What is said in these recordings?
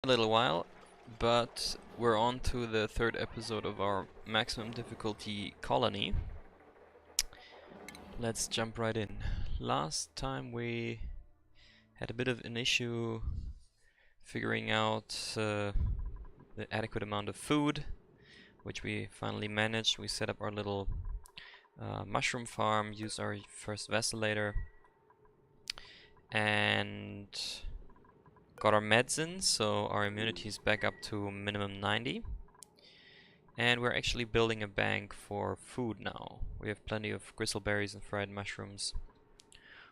A little while, but we're on to the third episode of our maximum difficulty colony. Let's jump right in. Last time we had a bit of an issue figuring out the adequate amount of food, which we finally managed. We set up our little mushroom farm, used our first vacillator, and got our meds in, so our immunity is back up to minimum 90. And we're actually building a bank for food now. We have plenty of gristleberries and fried mushrooms,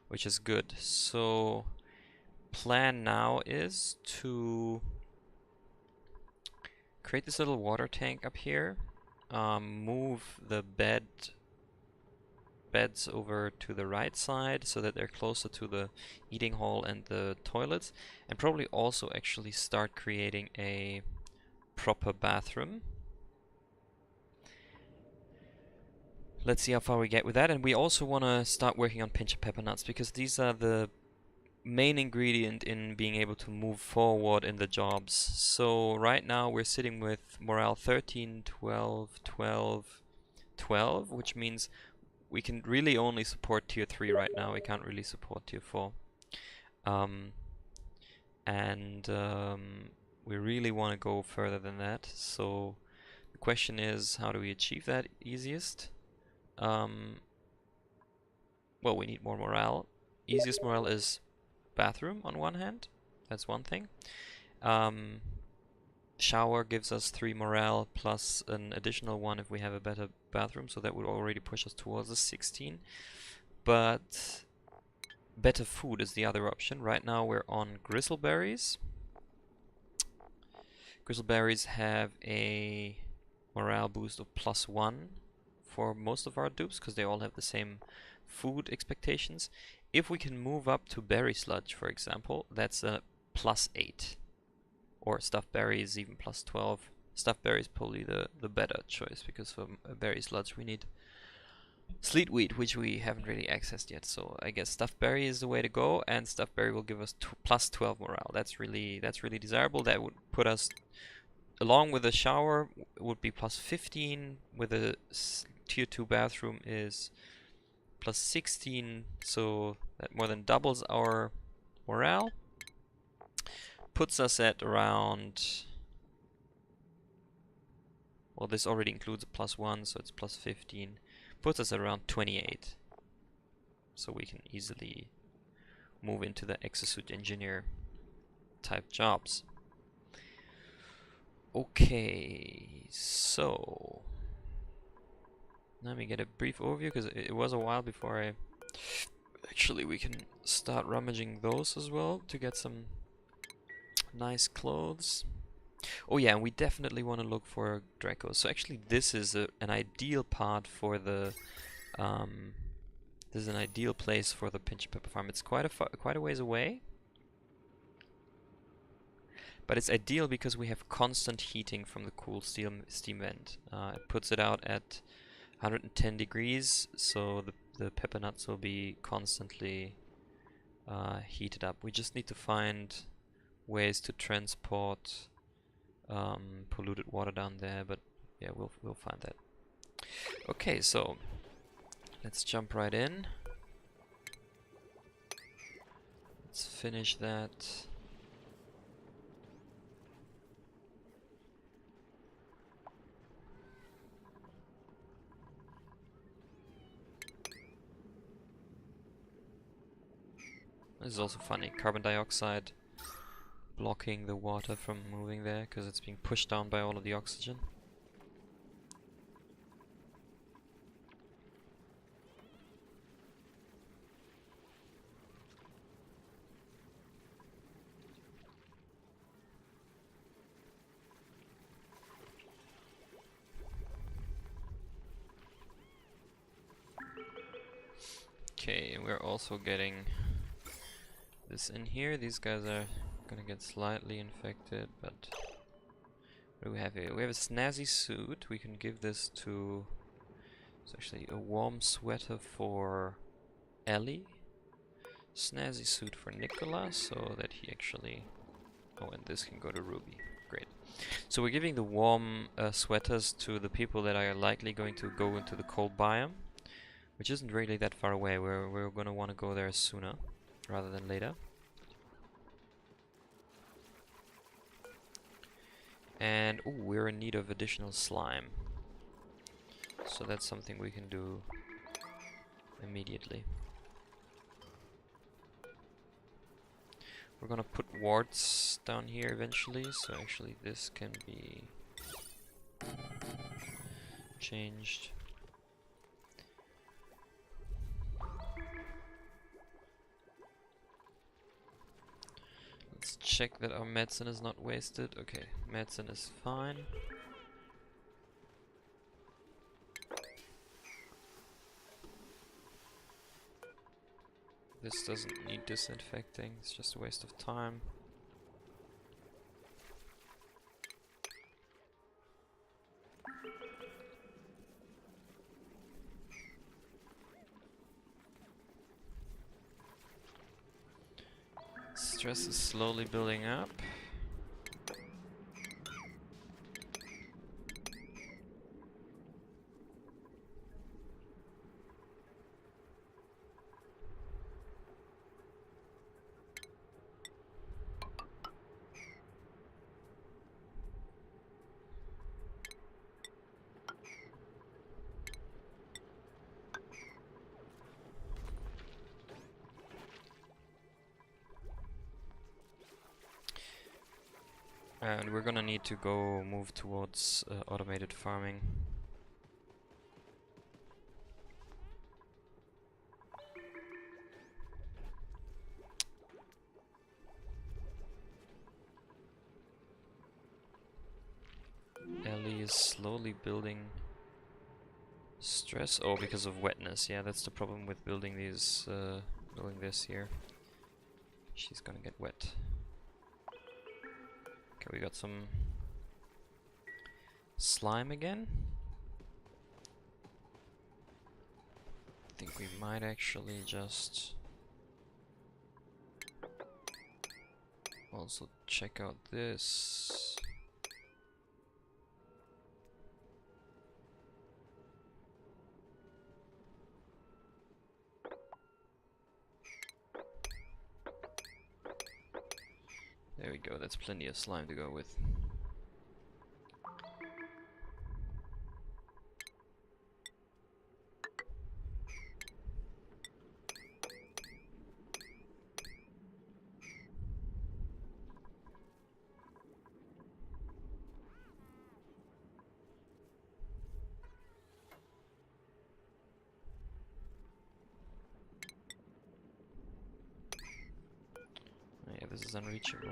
which is good. So plan now is to create this little water tank up here, move the beds over to the right side so that they're closer to the eating hall and the toilets, and probably also actually start creating a proper bathroom. Let's see how far we get with that, and we also want to start working on pinch of pepper nuts because these are the main ingredient in being able to move forward in the jobs. So right now we're sitting with morale 13, 12, 12, 12, which means we can really only support tier 3 right now. We can't really support tier 4. We really want to go further than that. So the question is, how do we achieve that easiest? Well, we need more morale. Easiest morale is bathroom on one hand. That's one thing. Shower gives us 3 morale plus an additional 1 if we have a better bathroom, so that would already push us towards the 16. But better food is the other option. Right now we're on gristleberries. Gristleberries have a morale boost of +1 for most of our dupes because they all have the same food expectations. If we can move up to berry sludge, for example, that's a +8. Or stuffed berry is even +12. Stuffed berry is probably the better choice because for berry sludge we need sleet wheat, which we haven't really accessed yet. So I guess stuffed berry is the way to go, and stuffed berry will give us +12 morale. That's really desirable. That would put us, along with the shower, would be +15. With a tier 2 bathroom is +16, so that more than doubles our morale. Puts us at around, well, this already includes a +1, so it's +15. Puts us at around 28. So we can easily move into the exosuit engineer type jobs. Okay, so let me get a brief overview because it was a while before I... Actually, we can start rummaging those as well to get some nice clothes. Oh yeah, and we definitely want to look for Dracos. So actually this is an ideal part for the... this is an ideal place for the pinch of pepper farm. It's quite a ways away. But it's ideal because we have constant heating from the cool steam vent. It puts it out at 110 degrees, so the pepper nuts will be constantly heated up. We just need to find ways to transport polluted water down there, but yeah, we'll find that. Okay, so let's jump right in. Let's finish that. This is also funny, carbon dioxide blocking the water from moving there because it's being pushed down by all of the oxygen. Okay, and we're also getting this in here. These guys are gonna get slightly infected, but what do we have here? We have a snazzy suit. We can give this to... It's actually a warm sweater for Ellie. Snazzy suit for Nicola, so that he actually Oh, and this can go to Ruby. Great. So we're giving the warm sweaters to the people that are likely going to go into the cold biome, which isn't really that far away. We're going to want to go there sooner rather than later. And ooh, we're in need of additional slime. So that's something we can do immediately. We're gonna put wards down here eventually, so actually this can be changed. Let's check that our medicine is not wasted. Okay, medicine is fine. This doesn't need disinfecting, it's just a waste of time. Stress is slowly building up. And we're gonna need to go move towards automated farming. Ellie is slowly building stress. Oh, because of wetness. Yeah, that's the problem with building these, building this here. She's gonna get wet. Okay, we got some slime again. I think we might actually just also check out this. There we go, that's plenty of slime to go with. Oh yeah, this is unreachable.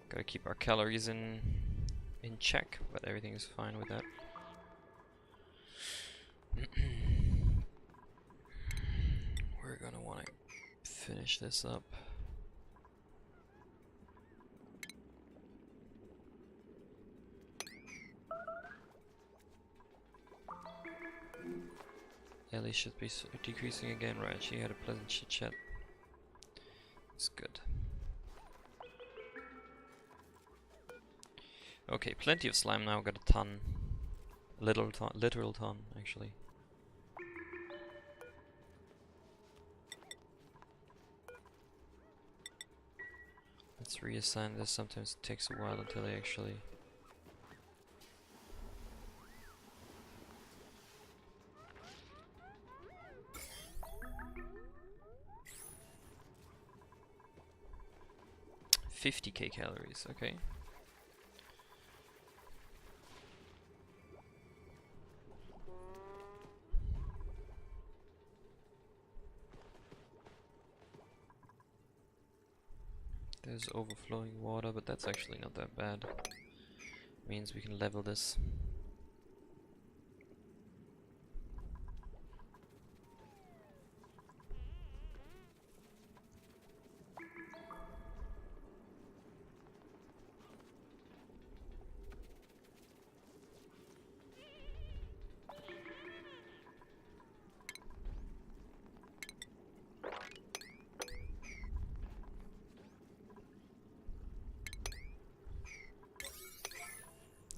Gotta keep our calories in check, but everything is fine with that. We're gonna want to finish this up. Ellie should be decreasing again, right? She had a pleasant chit chat. It's good. Okay, plenty of slime now. Got a ton, literal ton, actually. Let's reassign this. Sometimes it takes a while until they actually. $50k calories, okay. There's overflowing water, but that's actually not that bad. means we can level this.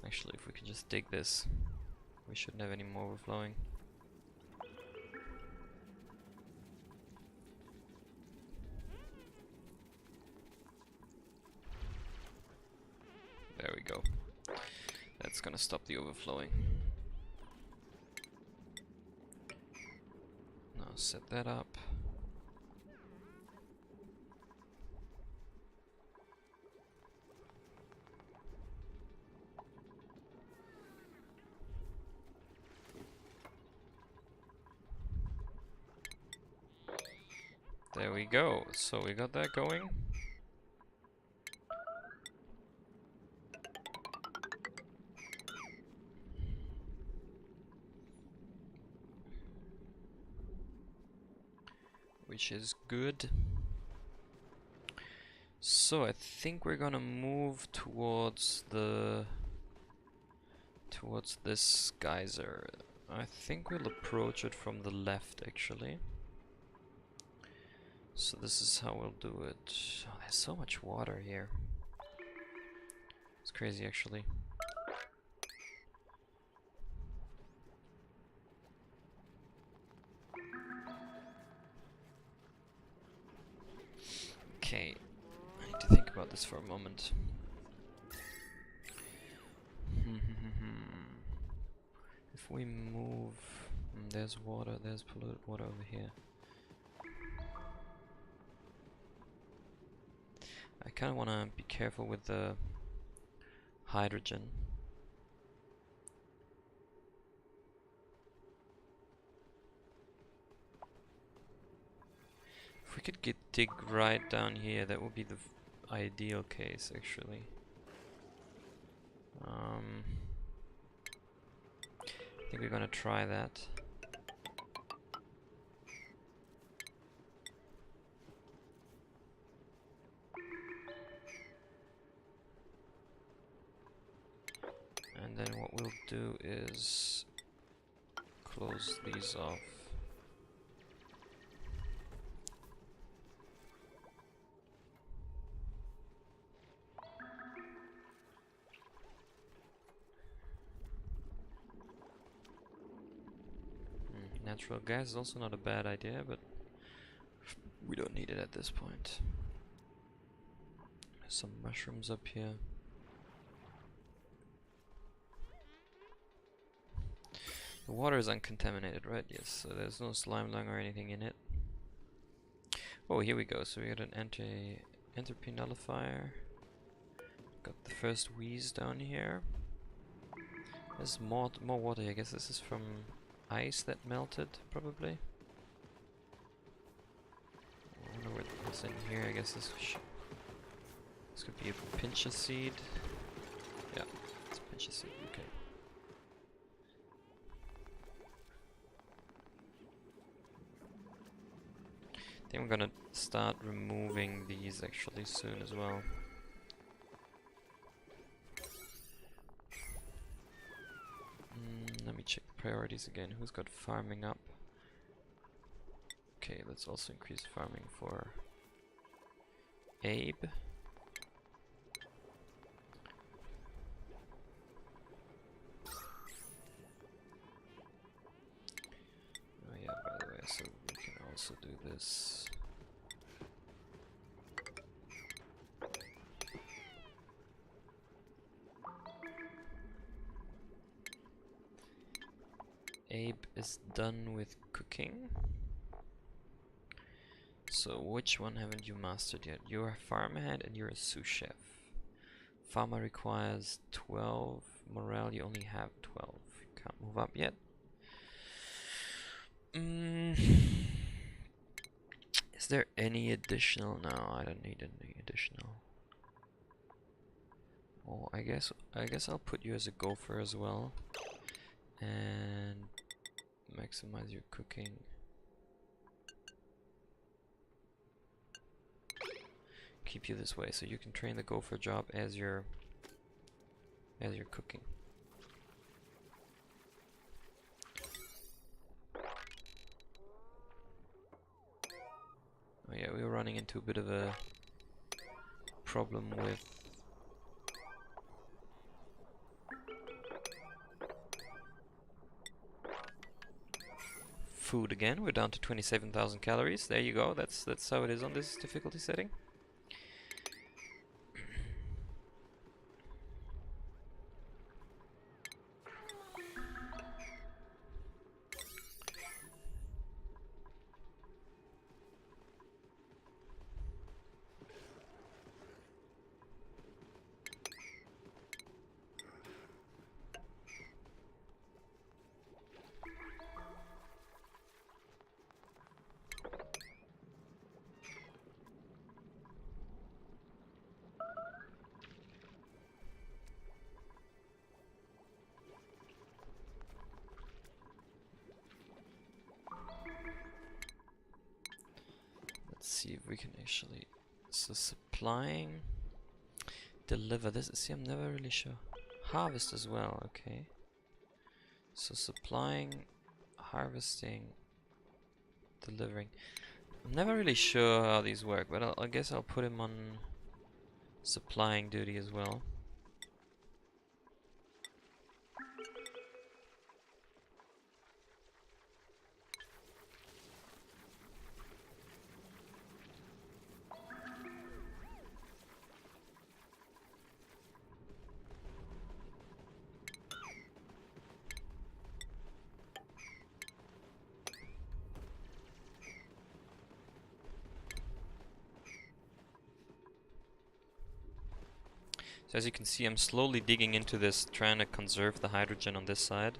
Actually, if we can just dig this, we shouldn't have any more overflowing. There we go. That's gonna stop the overflowing. Now set that up. There we go. So we got that going. Which is good. So I think we're gonna move towards this geyser. I think we'll approach it from the left actually. So this is how we'll do it. Oh, there's so much water here. It's crazy actually. Okay, I need to think about this for a moment. If we move... there's water, there's polluted water over here. I kind of want to be careful with the hydrogen. If we could dig right down here, that would be the ideal case actually. I think we're gonna try that. And then what we'll do is close these off. Natural gas is also not a bad idea, but we don't need it at this point. There's some mushrooms up here. The water is uncontaminated, right? Yes, so there's no slime lung or anything in it. Oh, here we go. So we got an entropy nullifier. Got the first wheeze down here. There's more water. I guess this is from ice that melted, probably. I wonder what's in here. I guess this could be a pinch of seed. Yeah, it's a pinch of seed. Okay. I think I'm gonna start removing these actually soon as well. Let me check the priorities again. Who's got farming up? Okay, let's also increase farming for Abe. Oh yeah, by the way, so we can also do this. Abe is done with cooking. So which one haven't you mastered yet? You're a farmhand and you're a sous chef. Farmer requires 12. Morale, you only have 12. You can't move up yet. Is there any additional? No, I don't need any additional. Oh, I guess I'll put you as a gopher as well, and maximize your cooking. Keep you this way so you can train the gopher job as you're cooking. Oh yeah, we were running into a bit of a problem with food again. We're down to 27,000 calories. There you go. That's how it is on this difficulty setting. See if we can actually, so supplying, deliver this. See, I'm never really sure. Harvest as well, okay. So supplying, harvesting, delivering. I'm never really sure how these work, but I guess I'll put him on supplying duty as well. So as you can see, I'm slowly digging into this, trying to conserve the hydrogen on this side.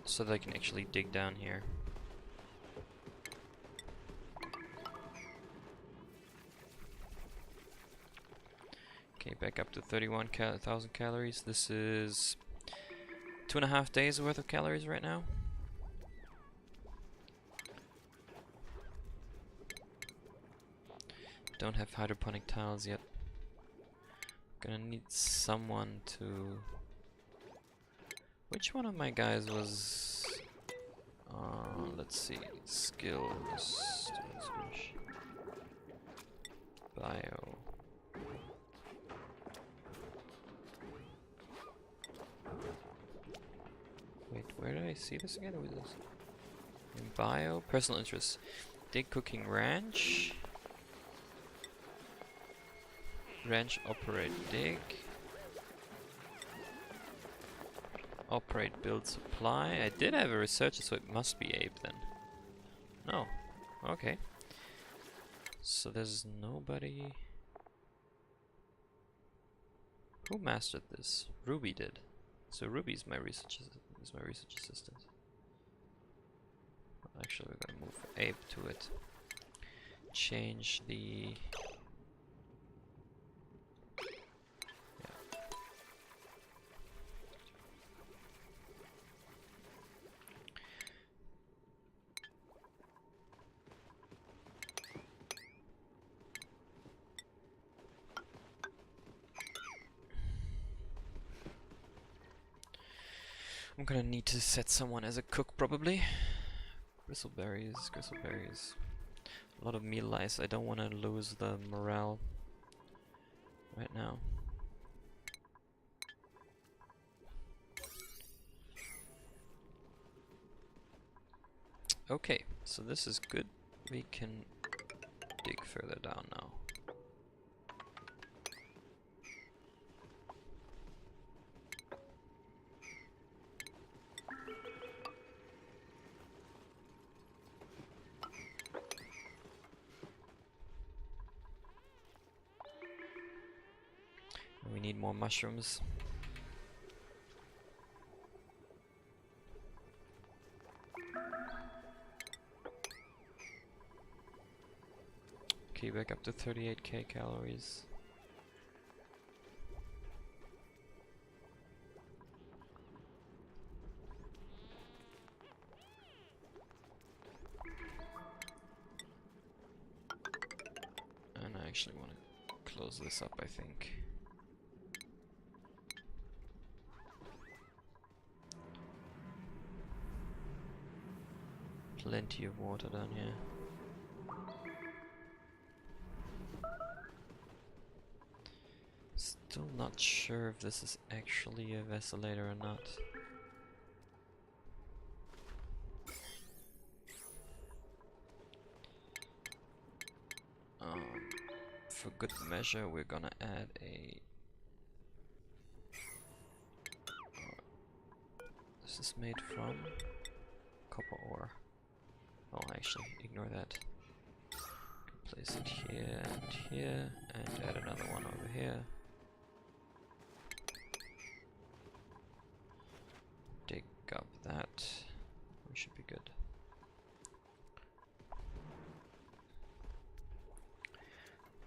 So that I can actually dig down here. Okay, back up to 31,000 calories. This is 2.5 days worth of calories right now. Don't have hydroponic tiles yet. Gonna need someone to... Which one of my guys was... let's see. Skills. Bio. Wait, where did I see this again? Who is this? In bio, personal interests. Dig cooking ranch. Ranch operate dig. Operate build supply. I did have a researcher, so it must be Abe then. No. Okay. So there's nobody. Who mastered this? Ruby did. So Ruby's my research assistant. Actually, we're gonna move Abe to it. Change the... I'm gonna need to set someone as a cook probably. Gristleberries. A lot of meal lice. I don't want to lose the morale right now. Okay, so this is good. We can dig further down now. We need more mushrooms. back up to 38k calories. And I actually want to close this up, I think. Plenty of water down here. Still not sure if this is actually a vacillator or not. For good measure, we're gonna add a... This is made from copper ore. Oh, actually, ignore that. Place it here and here, and add another one over here. Dig up that. We should be good.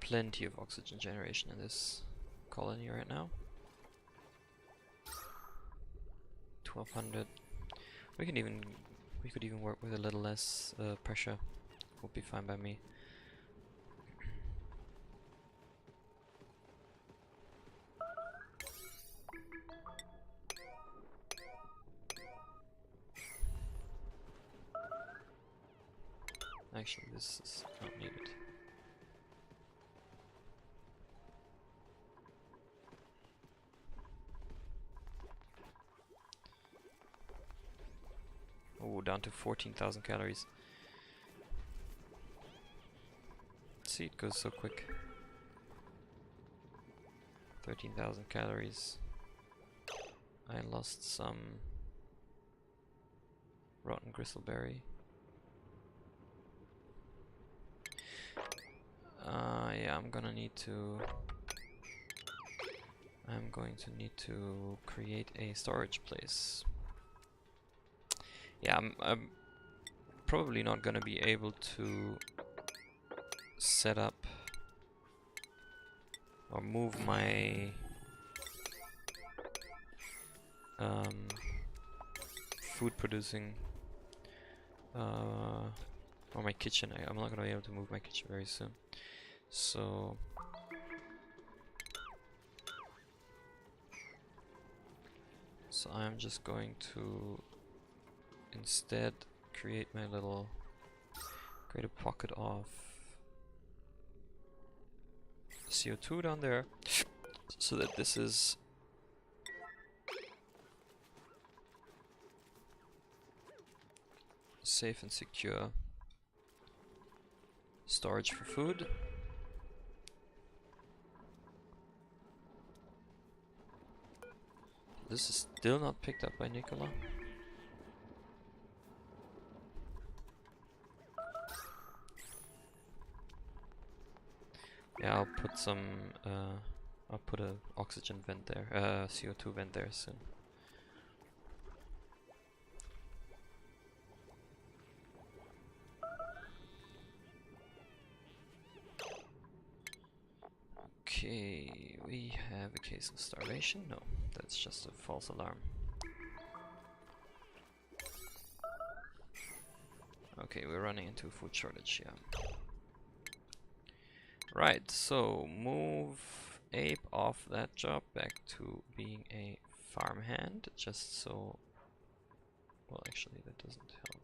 Plenty of oxygen generation in this colony right now. 1200. We could even work with a little less pressure. Would be fine by me. Actually, this is not needed. Oh, down to 14,000 calories. See, it goes so quick. 13,000 calories. I lost some rotten gristleberry. Yeah, I'm going to need to create a storage place. Yeah, I'm probably not gonna be able to set up or move my food producing or my kitchen. I'm not gonna be able to move my kitchen very soon. So I'm just going to instead create a pocket of CO2 down there so that this is safe and secure storage for food. This is still not picked up by Nicola. Yeah, I'll put some, I'll put a oxygen vent there, CO2 vent there soon. Okay, we have a case of starvation. No, that's just a false alarm. Okay, we're running into a food shortage, yeah. Right, so move Ape off that job back to being a farmhand, just so... Well, actually, that doesn't help.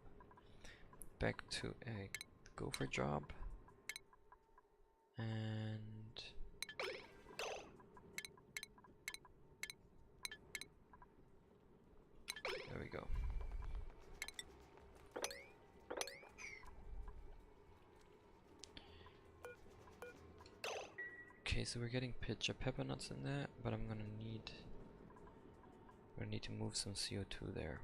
Back to a gopher job. And... there we go. Okay, so we're getting pepper nuts in there, but we're gonna need to move some CO2 there.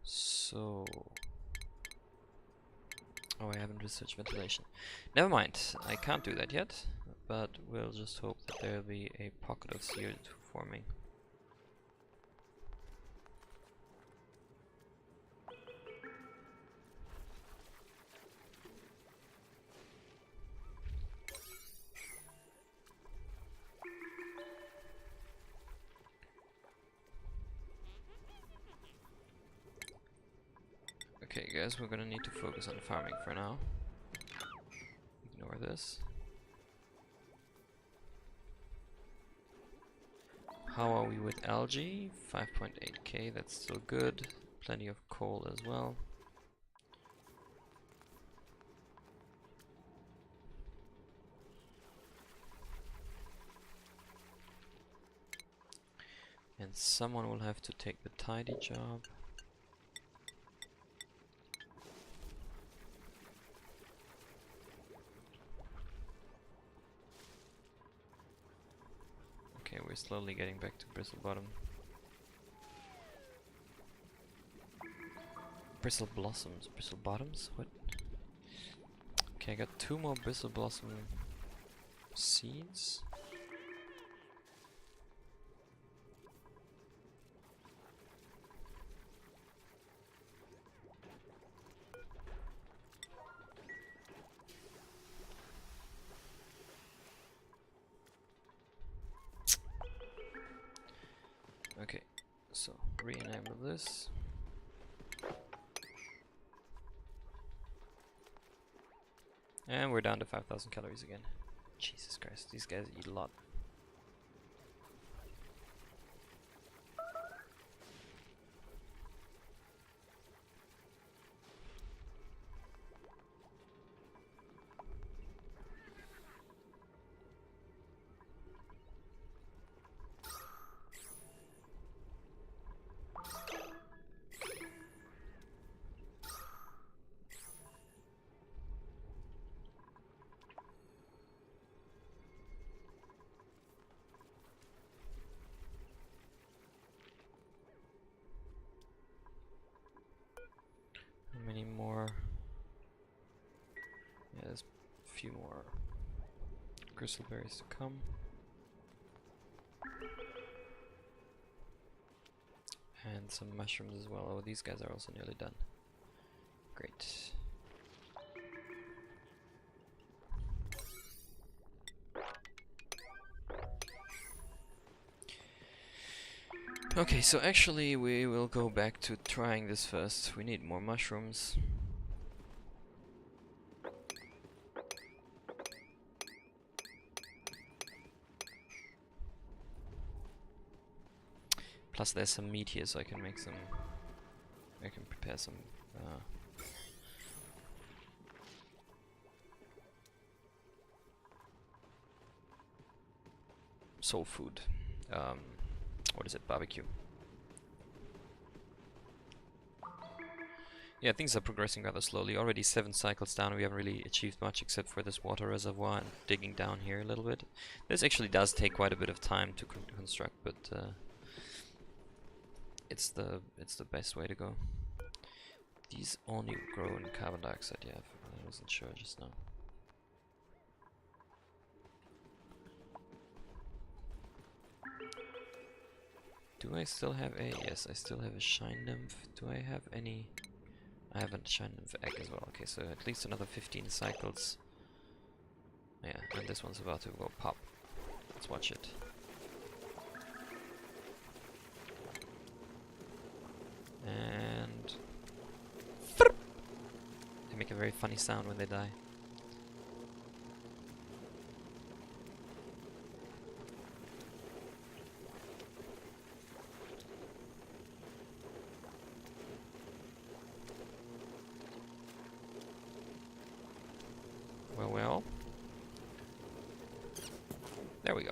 So, oh, I haven't researched ventilation. Never mind, I can't do that yet, but we'll just hope that there'll be a pocket of CO2 forming. guess we're gonna need to focus on farming for now. Ignore this. How are we with algae? 5.8k, that's still good. Plenty of coal as well. And someone will have to take the tidy job. Okay, we're slowly getting back to bristle bottom. Bristle blossoms, bristle bottoms? What? Okay, I got 2 more bristle blossom seeds. Okay, so re-enable this. And we're down to 5,000 calories again. Jesus Christ, these guys eat a lot. How many more? Yeah, there's a few more crystal berries to come. And some mushrooms as well. Oh, these guys are also nearly done. Great. Okay, so actually we will go back to trying this first. We need more mushrooms. Plus there's some meat here, so I can make some... I can prepare some... soul food. What is it? Barbecue. Yeah, things are progressing rather slowly. Already 7 cycles down, we haven't really achieved much except for this water reservoir and digging down here a little bit. This actually does take quite a bit of time to construct, but it's the best way to go. These only grow in carbon dioxide, yeah, I wasn't sure just now. Do I still have a... Yes, I still have a shine nymph. Do I have any... I have a shine nymph egg as well. Okay, so at least another 15 cycles. Yeah, and this one's about to go pop. Let's watch it. And... They make a very funny sound when they die. Well. There we go.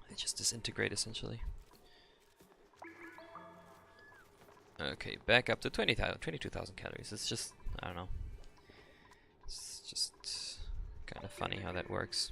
They just disintegrate essentially. Okay, back up to 22,000 calories. It's just, I don't know. It's just kind of funny how that works.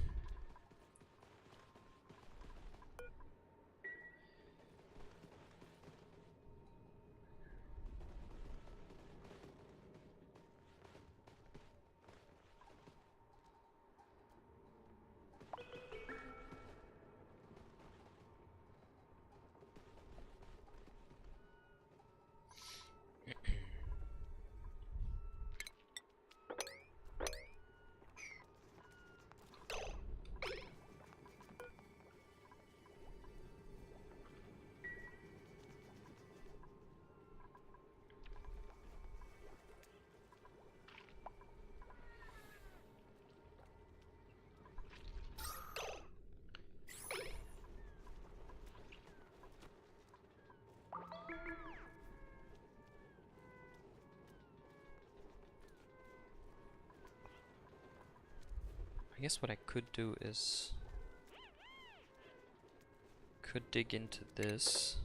I guess what I could do is could dig into this.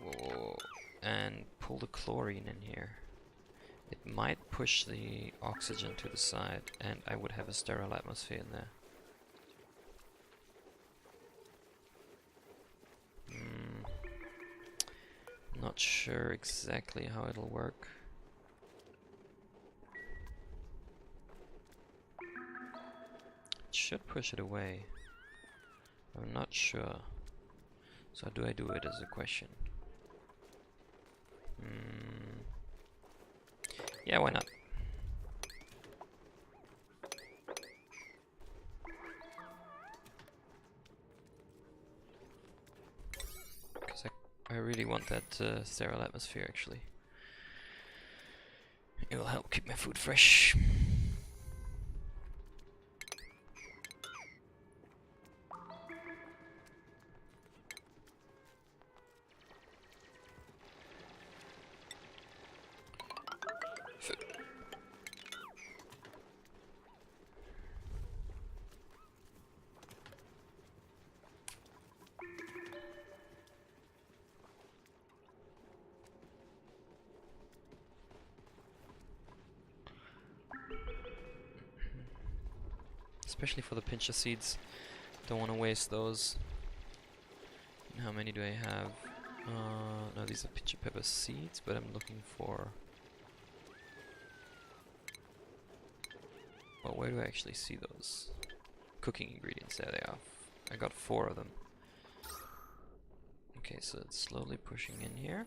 Whoa, and pull the chlorine in here. It might push the oxygen to the side, and I would have a sterile atmosphere in there. Not sure exactly how it'll work. It should push it away. I'm not sure. So how do I do it is a question. Yeah, why not? Because I really want that sterile atmosphere, actually. It will help keep my food fresh. Especially for the pincher seeds. Don't want to waste those. And how many do I have? No, these are pincher pepper seeds, but I'm looking for... Well, where do I actually see those? Cooking ingredients, there they are. I got 4 of them. Okay, so it's slowly pushing in here.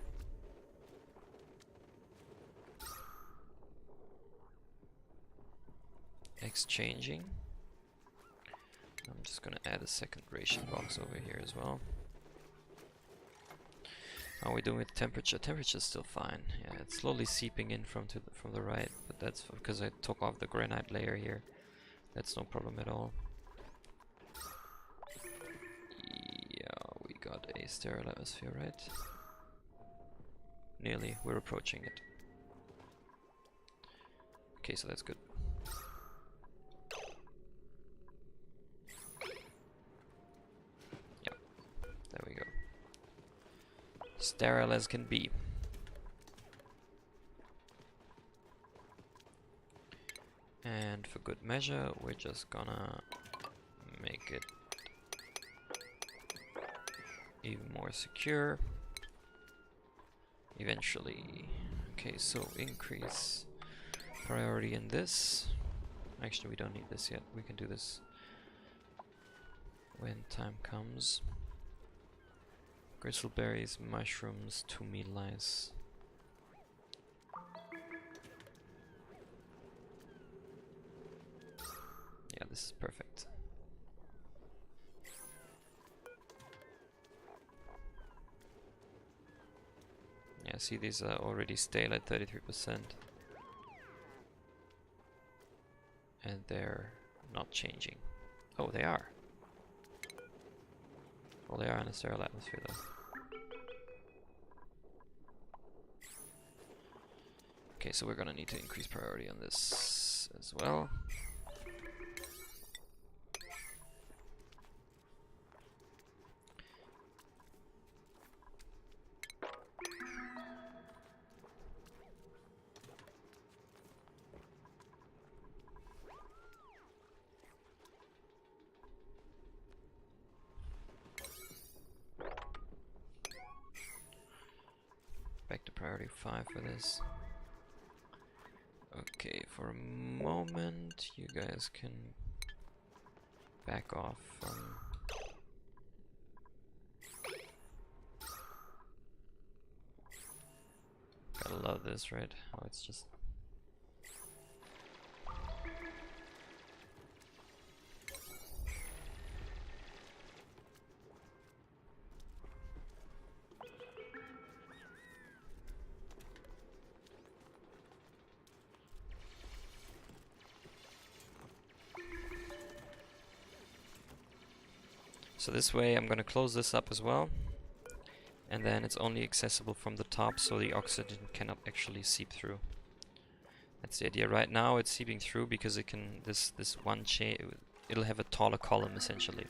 Exchanging. I'm just gonna add a second ration box over here as well. How are we doing with temperature? Temperature's still fine. Yeah, it's slowly seeping in from the right, but that's because I took off the granite layer here. That's no problem at all. Yeah, we got a sterile atmosphere, right? Nearly. We're approaching it. Okay, so that's good. Yep. There we go. Sterile as can be. And for good measure, we're just gonna make it even more secure. Eventually. Okay, so increase priority in this. Actually, we don't need this yet. We can do this when time comes. Gristleberries, mushrooms, 2 meat lice. Yeah, this is perfect. Yeah, see, these are already stale at 33%. And they're not changing. Oh, they are. Well, they are in a sterile atmosphere, though. Okay, so we're gonna need to increase priority on this as well. Back to priority 5 for this. Okay, for a moment you guys can back off from... Gotta love this, right? Oh, it's just... So this way I'm gonna close this up as well. And And then it's only accessible from the top, so the oxygen cannot actually seep through. That's the idea. Right now it's seeping through because it can, this one chain, it'll have a taller column essentially.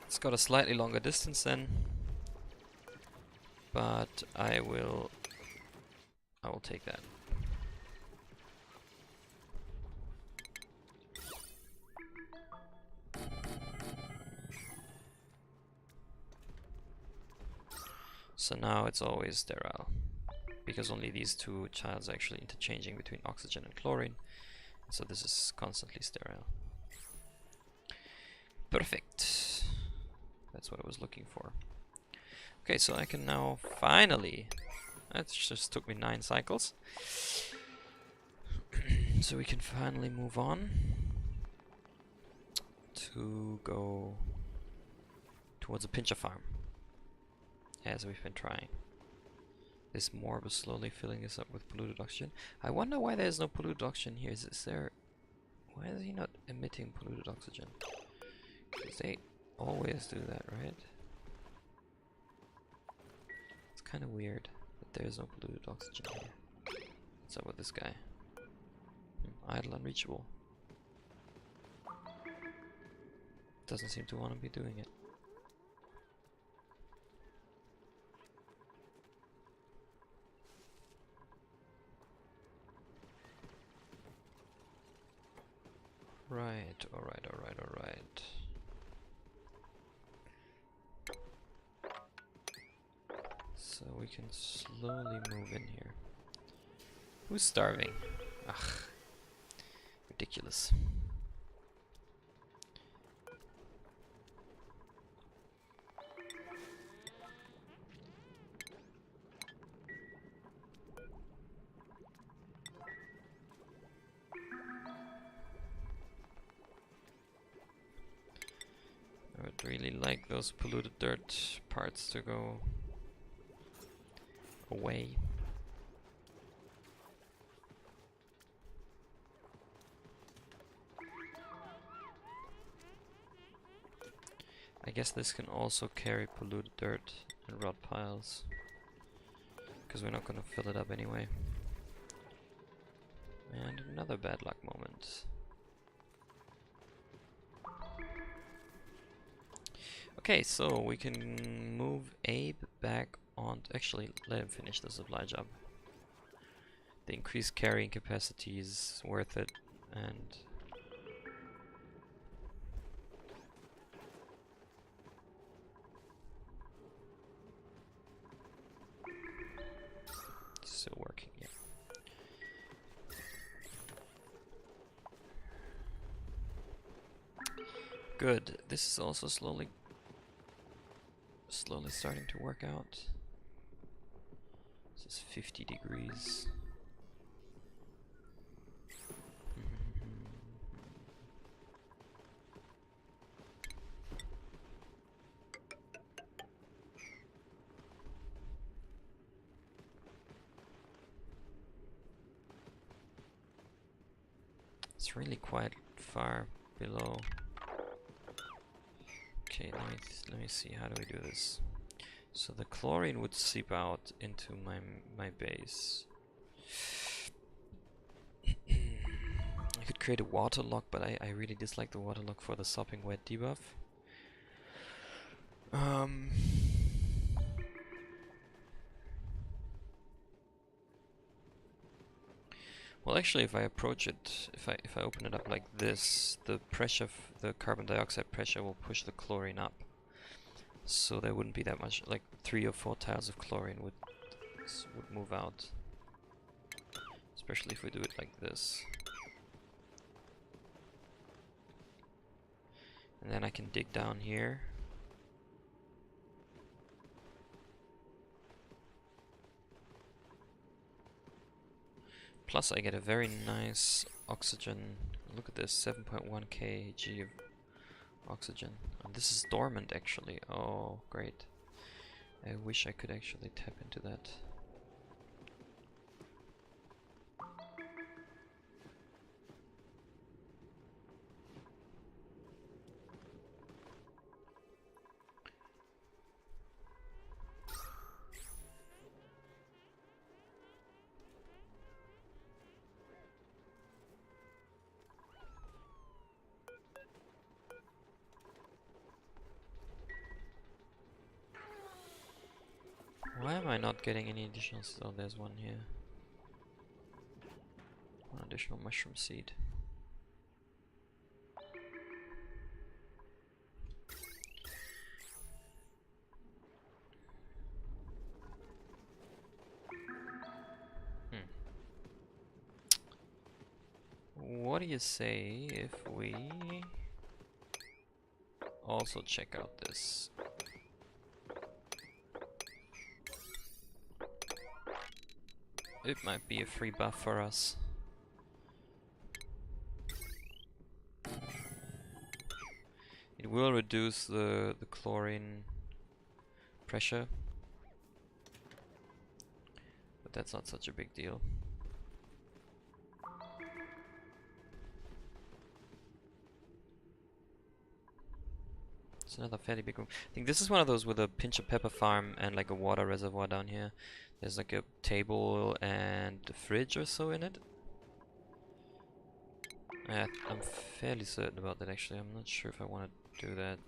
It's got a slightly longer distance then, but I will take that. So now it's always sterile, because only these two channels are actually interchanging between oxygen and chlorine, so this is constantly sterile. Perfect. That's what I was looking for. Okay, so I can now finally... That just took me 9 cycles. So we can finally move on to go towards a pincher farm, as we've been trying. This morb is slowly filling us up with polluted oxygen. I wonder why there's no polluted oxygen here. Is there... Why is he not emitting polluted oxygen? Because they always do that, right? It's kind of weird that there's no polluted oxygen here. What's up with this guy? Idle, unreachable. Doesn't seem to want to be doing it. Right, alright, alright, alright. So we can slowly move in here. Who's starving? Ugh. Ridiculous. I would really like those polluted dirt parts to go away. I guess this can also carry polluted dirt and rot piles, because we're not going to fill it up anyway. And another bad luck moment. Okay, so we can move Abe back on. Actually, let him finish the supply job. The increased carrying capacity is worth it, and it's still working, yeah. Good. This is also slowly starting to work out. This is 50 degrees. It's really quite far below. Okay, let me see, how do we do this? So the chlorine would seep out into my base. I could create a water lock, but I really dislike the water lock for the sopping wet debuff. Well, actually, if I approach it, if I open it up like this, the pressure, the carbon dioxide pressure will push the chlorine up. So there wouldn't be that much, like 3 or 4 tiles of chlorine would move out. Especially if we do it like this. And then I can dig down here. Plus I get a very nice oxygen. Look at this, 7.1 kg of Oxygen. And this is dormant actually. Oh, great. I wish I could actually tap into that. Why am I not getting any additional? Oh, there's one here. One additional mushroom seed. What do you say if we also check out this? It might be a free buff for us. It will reduce the chlorine pressure, but that's not such a big deal. It's another fairly big room. I think this is one of those with a pinch of pepper farm and like a water reservoir down here. There's like a table and a fridge or so in it. I'm fairly certain about that actually. I'm not sure if I want to do that.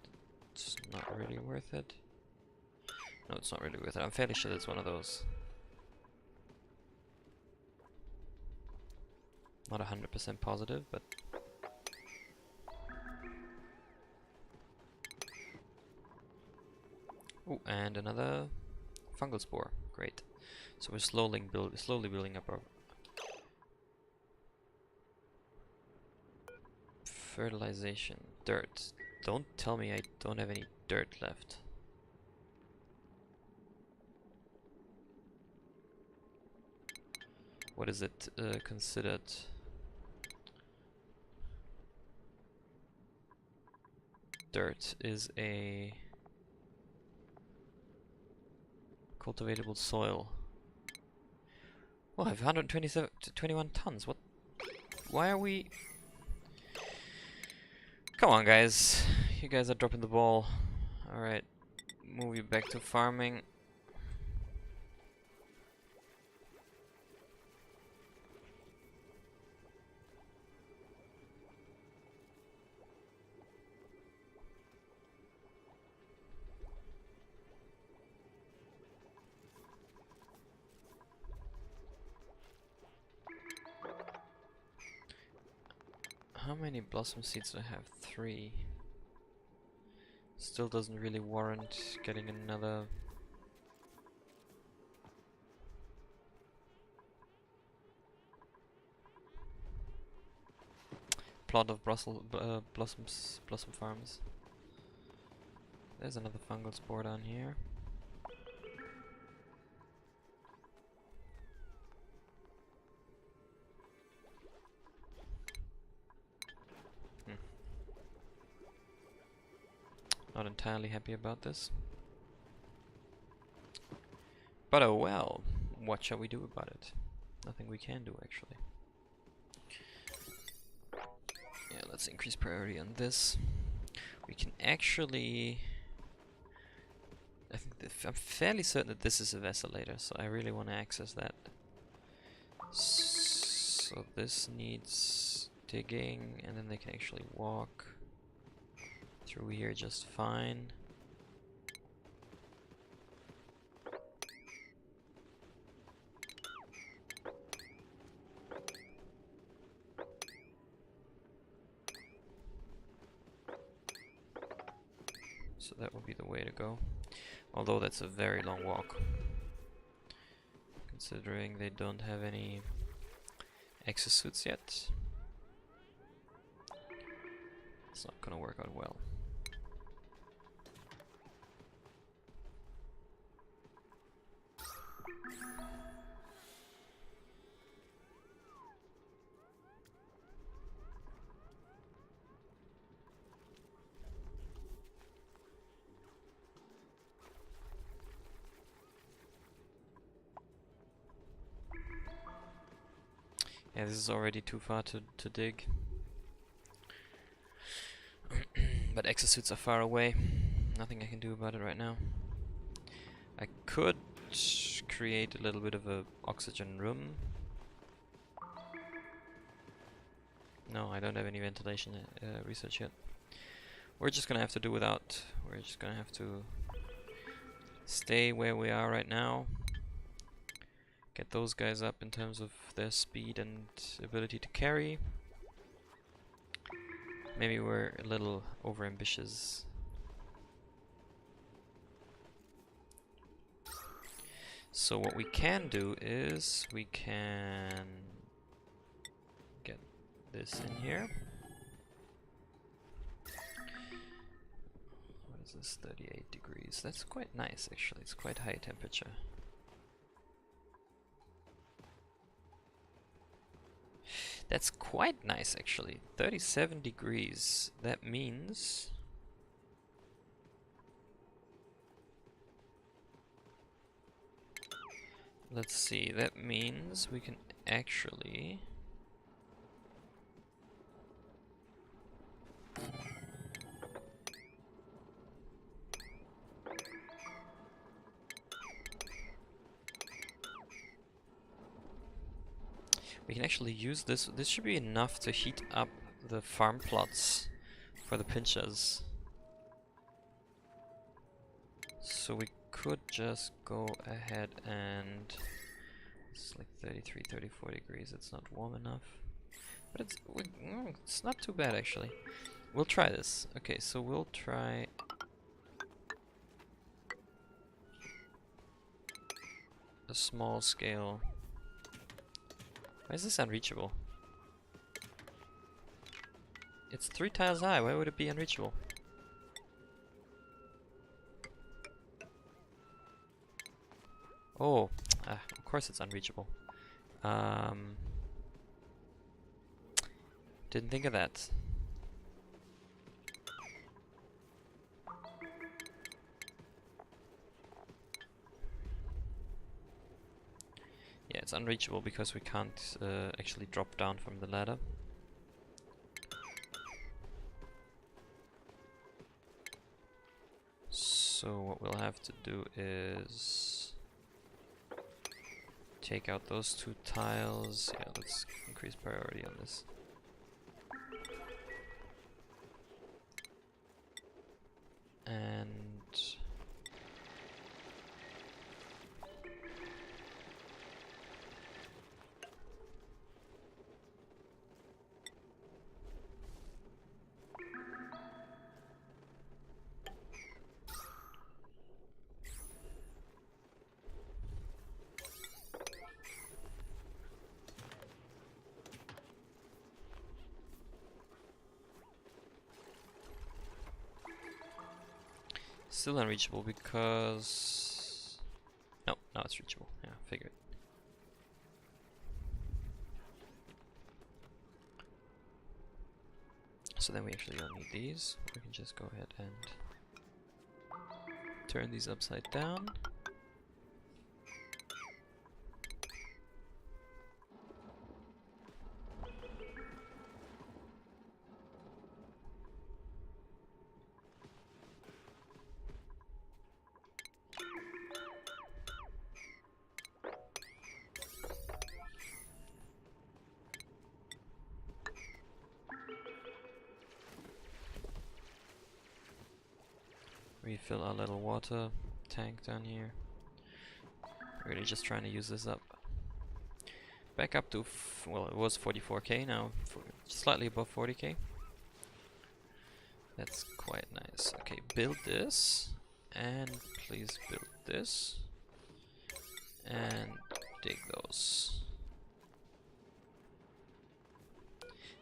It's not really worth it. No, it's not really worth it. I'm fairly sure it's one of those. Not 100% positive, but... Oh, and another fungal spore. Great. So we're slowly building up our fertilization. Dirt. Don't tell me I don't have any dirt left. What is it considered? Dirt is a cultivatable soil. Well, I have 127 to 21 tons. What? Why are we? Come on, guys. You guys are dropping the ball. All right, move you back to farming. How many blossom seeds do I have? 3. Still doesn't really warrant getting another. Plot of blossom farms. There's another fungal spore down here. Not entirely happy about this. But oh well, what shall we do about it? Nothing we can do actually. Yeah, let's increase priority on this. We can actually... I think I'm fairly certain that this is a vesilator, so I really want to access that. So this needs digging, and then they can actually walk through here just fine. So that would be the way to go. Although that's a very long walk, considering they don't have any exosuits yet. It's not gonna work out well. Yeah, this is already too far to dig. But exosuits are far away. Nothing I can do about it right now. I could create a little bit of a oxygen room. No, I don't have any ventilation research yet. We're just gonna have to do without. We're just gonna have to stay where we are right now. Get those guys up in terms of their speed and ability to carry. Maybe we're a little overambitious. So what we can do is we can get this in here. What is this? 38 degrees. That's quite nice actually. It's quite high temperature. That's quite nice actually. 37 degrees. That means let's see, that means we can actually use this. This should be enough to heat up the farm plots for the pinchers. So we could just go ahead and it's like 33, 34 degrees. It's not warm enough, but it's not too bad actually. We'll try this. Okay, so we'll try a small scale. Why is this unreachable? It's 3 tiles high. Why would it be unreachable? Oh, of course it's unreachable. Didn't think of that. Yeah, it's unreachable because we can't actually drop down from the ladder. So what we'll have to do is take out those 2 tiles. Yeah, let's increase priority on this. And still unreachable because... No, now it's reachable. Yeah, figured. So then we actually don't need these. We can just go ahead and turn these upside down. Refill our little water tank down here. Really just trying to use this up. Back up to, well, it was 44k, now slightly above 40k. That's quite nice. Okay, build this, and please build this, and dig those.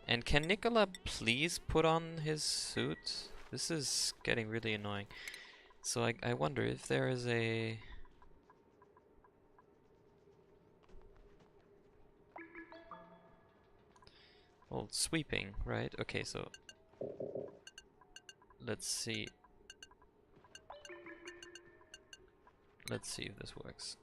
And can Nicola please put on his suit? This is getting really annoying. So I wonder if there is a... Well, sweeping, right? Okay, so... Let's see. Let's see if this works.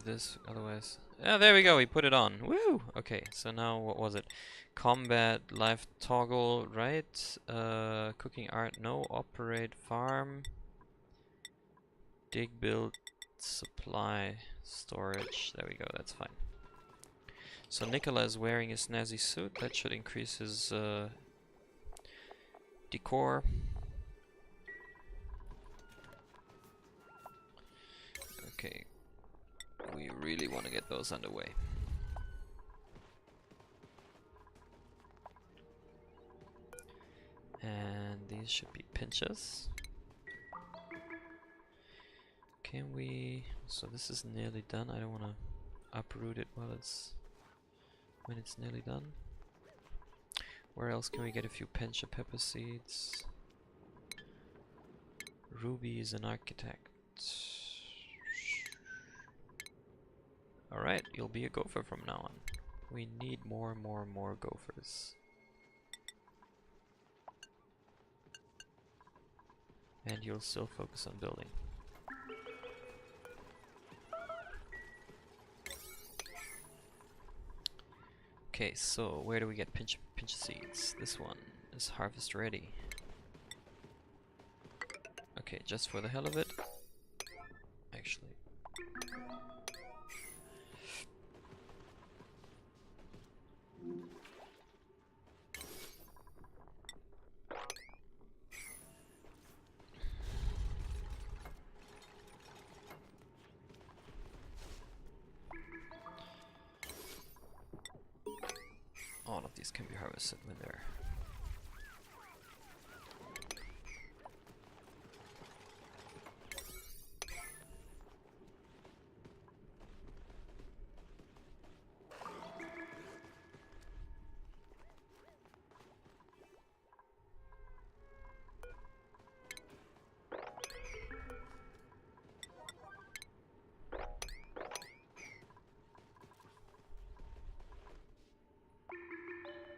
move this, otherwise... Ah, there we go, we put it on. Woo! Okay, so now what was it? Combat, life toggle, right? Cooking art, no. Operate, farm. Dig, build, supply, storage. There we go, that's fine. So Nicola is wearing a snazzy suit. That should increase his decor. Okay. We really want to get those underway. And these should be pinches. Can we... So this is nearly done. I don't want to uproot it while it's... when it's nearly done. Where else can we get a few pinch of pepper seeds? Ruby is an architect. Alright, you'll be a gopher from now on. We need more gophers. And you'll still focus on building. Okay, so where do we get pinch seeds? This one is harvest ready. Okay, just for the hell of it. Actually. All of these can be harvested when they're...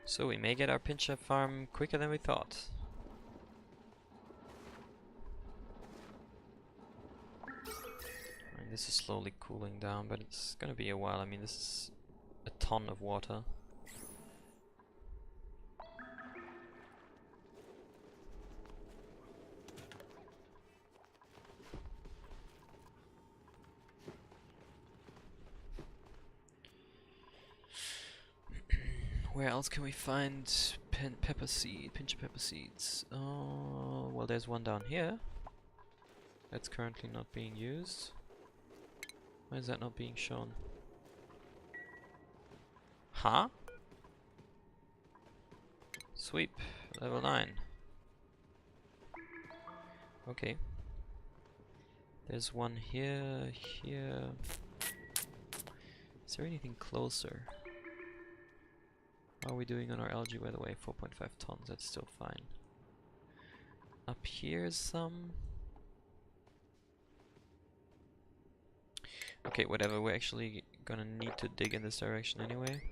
So we may get our pincher farm quicker than we thought. I mean, this is slowly cooling down, but it's gonna be a while. I mean, this is a ton of water. Where else can we find pinch pepper seeds? Oh, well, there's one down here. That's currently not being used. Why is that not being shown? Huh? Sweep, level 9. Okay. There's one here, here. Is there anything closer? How are we doing on our algae, by the way? 4.5 tons, that's still fine. Up here is some. Okay, whatever, we're actually gonna need to dig in this direction anyway.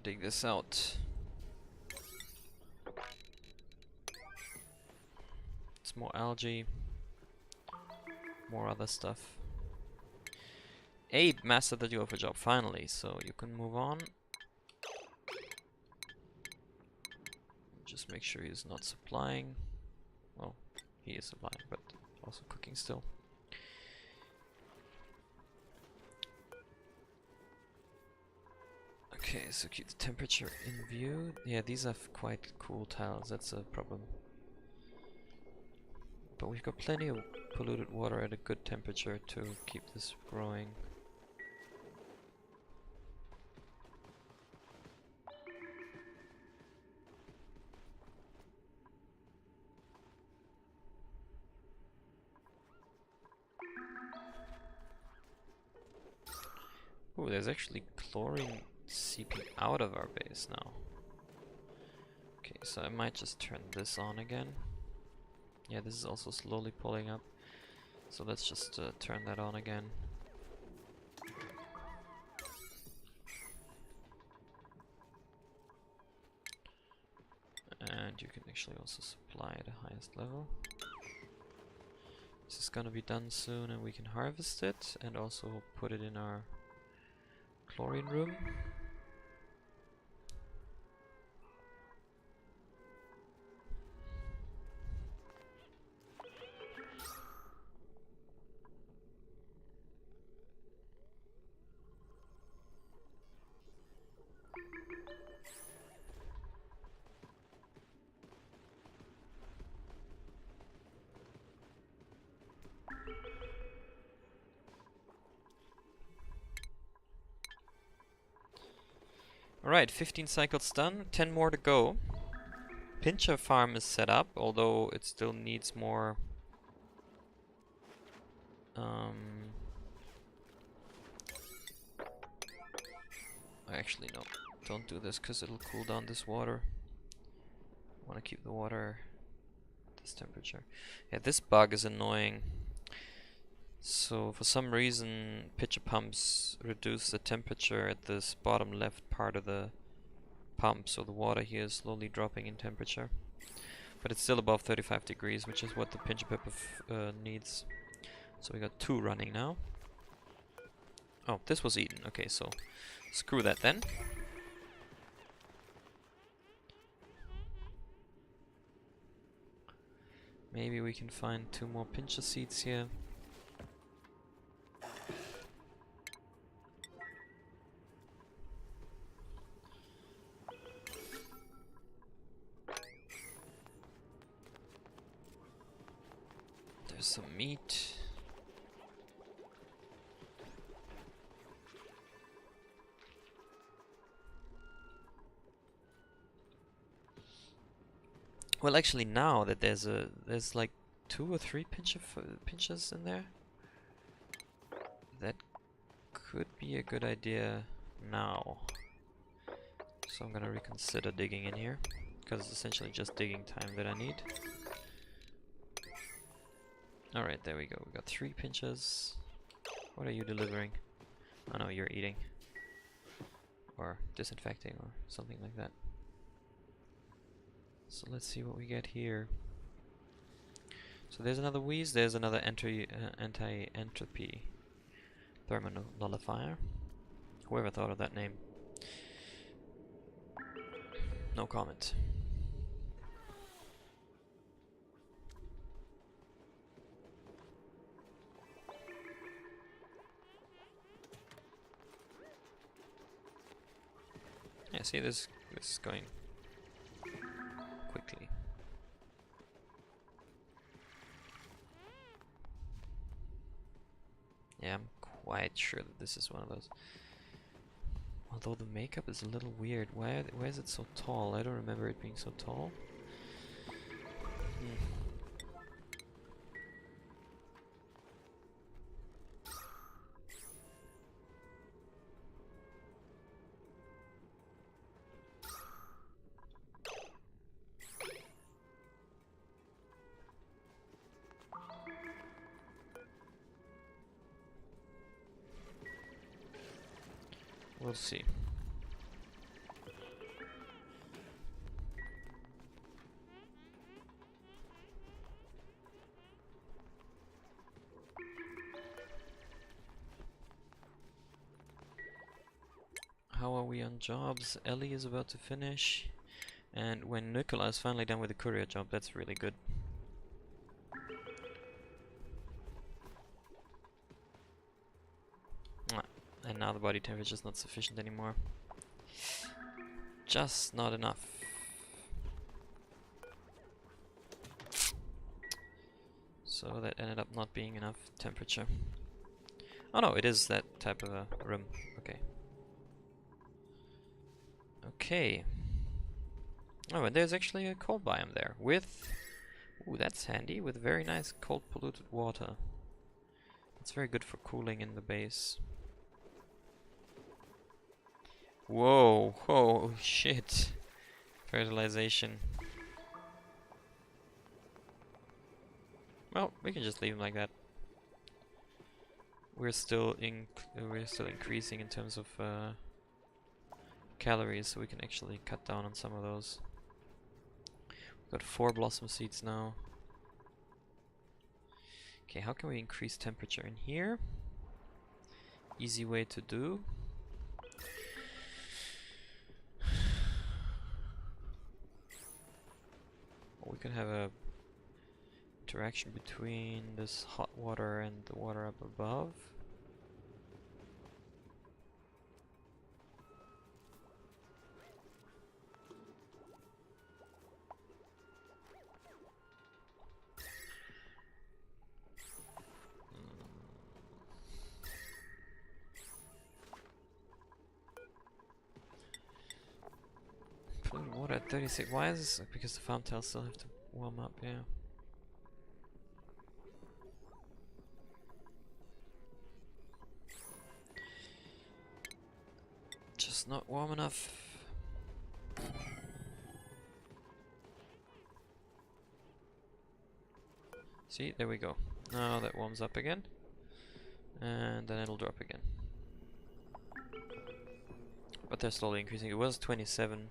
Dig this out. It's more algae, more other stuff. Abe mastered the gopher job finally, so you can move on. Just make sure he's not supplying. Well, he is supplying, but also cooking still. Okay, so keep the temperature in view. Yeah, these are quite cool tiles, that's a problem. But we've got plenty of polluted water at a good temperature to keep this growing. Oh, there's actually chlorine seeping out of our base now. Okay, so I might just turn this on again. Yeah, this is also slowly pulling up. So let's just turn that on again. And you can actually also supply the highest level. This is gonna be done soon and we can harvest it and also put it in our chlorine room. Alright, 15 cycles done, 10 more to go. Pincher farm is set up, although it still needs more actually no, don't do this because it'll cool down this water. I want to keep the water at this temperature. Yeah, this bug is annoying. So for some reason pitcher pumps reduce the temperature at this bottom left part of the pump, so the water here is slowly dropping in temperature. But it's still above 35 degrees, which is what the pincher pepper needs. So we got 2 running now. Oh, this was eaten. Okay, so screw that then. Maybe we can find 2 more pincher seeds here. There's some meat. Well, actually, now that there's like 2 or 3 pinchers in there, that could be a good idea now. So I'm gonna reconsider digging in here, because it's essentially just digging time that I need. Alright, there we go. We got 3 pinchers. What are you delivering? Oh no, you're eating. Or disinfecting or something like that. So let's see what we get here. So there's another wheeze, there's another anti-entropy thermonullifier. Whoever thought of that name. No comment. Yeah, see, this is going quickly. Yeah, I'm quite sure that this is one of those. Although the makeup is a little weird. Why is it so tall? I don't remember it being so tall. We'll see. How are we on jobs? Ellie is about to finish. And when Nicola is finally done with the courier job, that's really good. And now the body temperature is not sufficient anymore. Just not enough. So that ended up not being enough temperature. Oh no, it is that type of a room. Okay. Okay. Oh, and there's actually a cold biome there with... Ooh, that's handy, with very nice cold polluted water. It's very good for cooling in the base. Whoa, whoa, shit. Fertilization. Well, we can just leave them like that. We're still increasing in terms of calories, so we can actually cut down on some of those. We've got 4 blossom seeds now. Okay, how can we increase temperature in here? Easy way to do. Or we could have a interaction between this hot water and the water up above. Putting water at 36. Why is this? Because the farm tiles still have to warm up, yeah. Just not warm enough. See, there we go. Now that warms up again. And then it'll drop again. But they're slowly increasing. It was 27.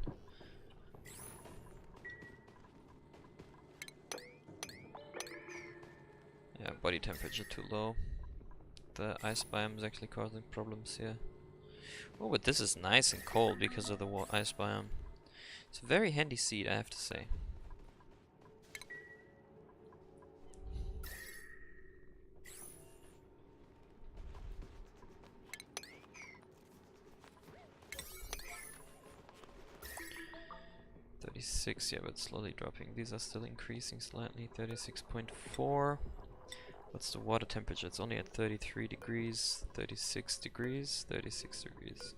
Yeah, body temperature too low. The ice biome is actually causing problems here. Oh, but this is nice and cold because of the ice biome. It's a very handy seed, I have to say. Yeah, but slowly dropping. These are still increasing slightly. 36.4. What's the water temperature? It's only at 33 degrees, 36 degrees, 36 degrees.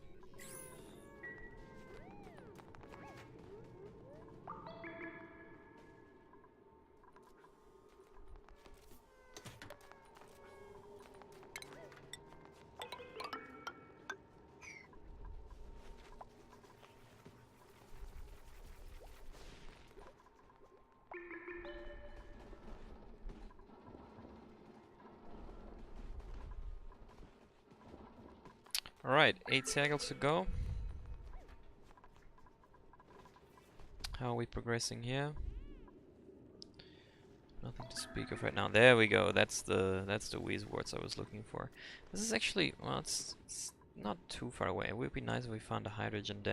Alright, 8 cycles to go. How are we progressing here? Nothing to speak of right now. There we go. That's the Wheezeworts I was looking for. This is actually, well, it's not too far away. It would be nice if we found a hydrogen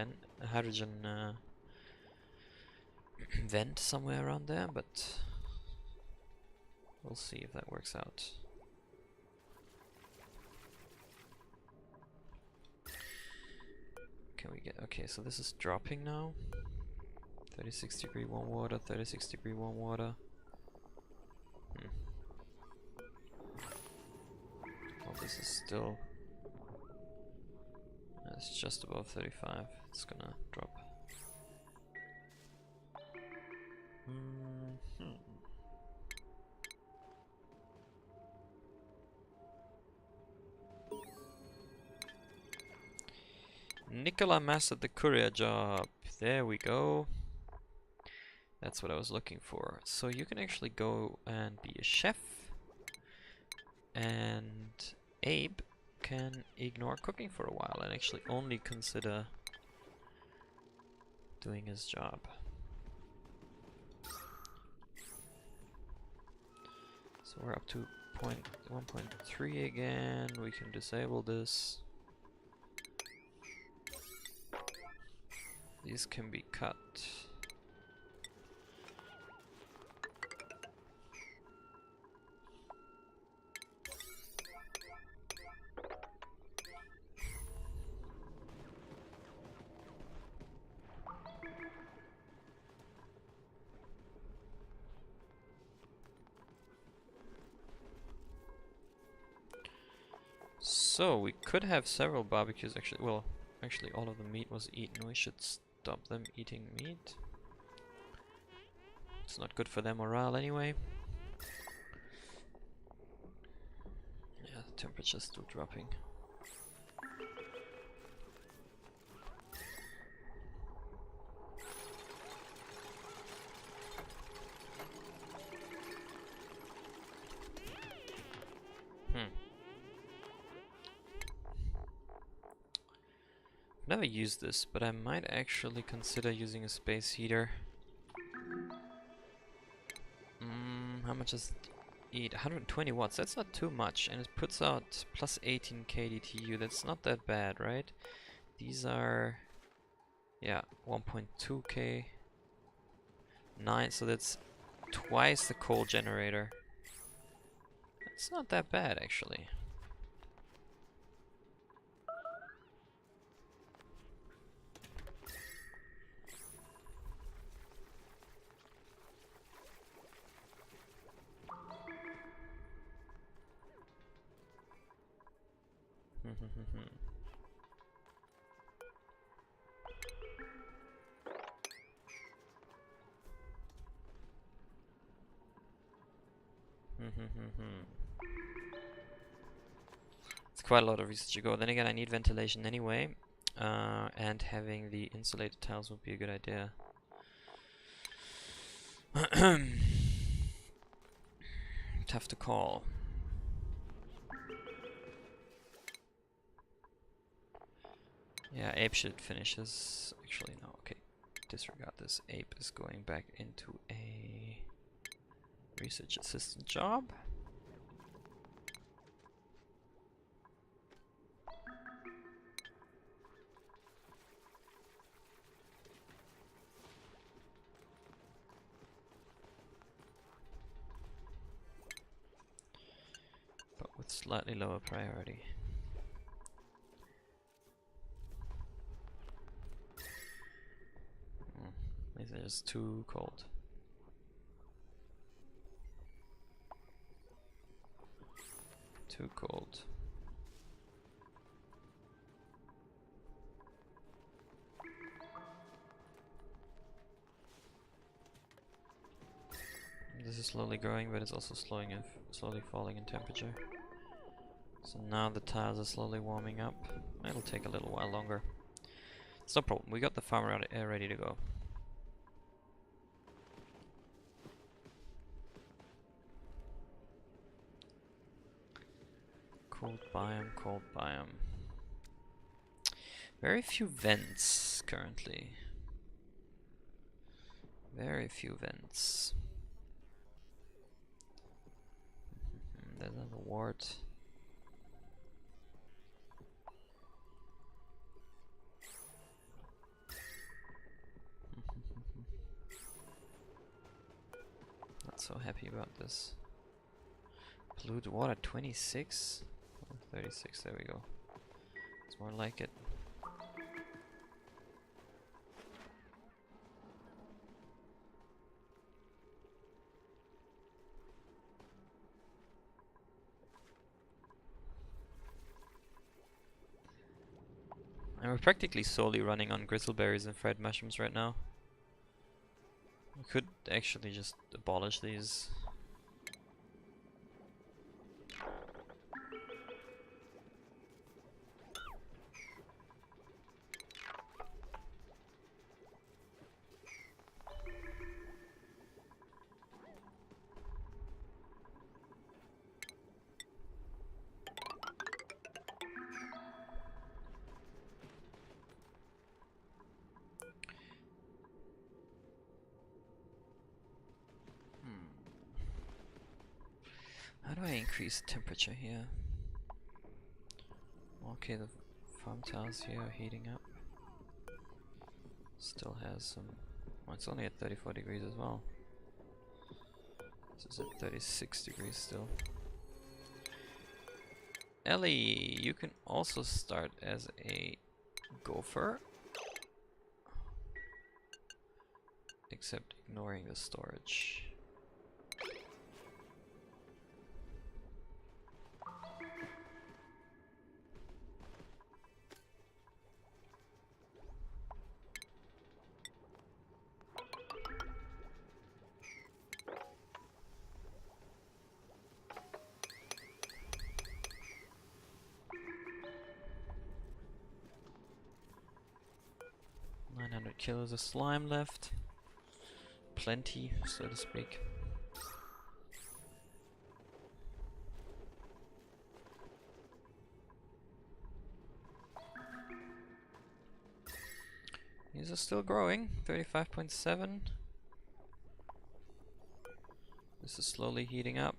vent somewhere around there, but we'll see if that works out. Can we get, okay, so this is dropping now. 36 degree warm water, 36 degree warm water. Oh, this is still, it's just above 35. It's gonna drop. Nicola mastered the courier job. There we go. That's what I was looking for. So you can actually go and be a chef. And Abe can ignore cooking for a while and actually only consider doing his job. So we're up to 1.3 again. We can disable this. These can be cut. So we could have several barbecues actually. Well, actually all of the meat was eaten. We should stop them eating meat. It's not good for their morale anyway. Yeah, the temperature's still dropping. Never used this, but I might actually consider using a space heater. How much does it eat? 120 watts, that's not too much, and it puts out plus 18 kDTU, that's not that bad, right? These are, yeah, 1.2k, 9, so that's twice the coal generator. It's not that bad, actually. It's quite a lot of research to go. Then again, I need ventilation anyway, and having the insulated tiles would be a good idea. Tough to call. Yeah, ape should finish this. Actually, no, okay. Disregard this. Ape is going back into a research assistant job. But with slightly lower priority. These are just too cold. Too cold. This is slowly growing, but it's also slowly falling in temperature. So now the tiles are slowly warming up. It'll take a little while longer. It's no problem. We got the farm ready to go. Cold biome, cold biome. Very few vents currently. Very few vents. There's another wart. Not so happy about this. Polluted water 26? Oh, 36, there we go. It's more like it. And we're practically solely running on grizzleberries and fried mushrooms right now. We could actually just abolish these. How do I increase temperature here? Okay, the farm tiles here are heating up. Still has some... well, it's only at 34 degrees as well. This is at 36 degrees still. Ellie, you can also start as a gopher. Except ignoring the storage. Kilos of slime left. Plenty, so to speak. These are still growing. 35.7. This is slowly heating up.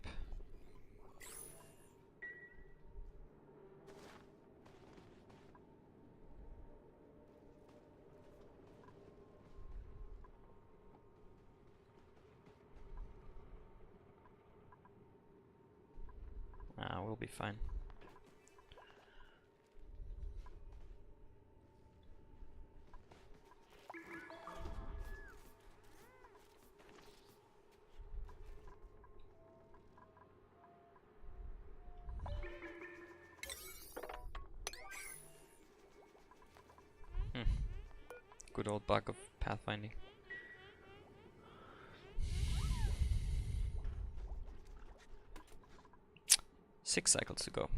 We'll be fine. Good old bug of pathfinding. Six cycles to go.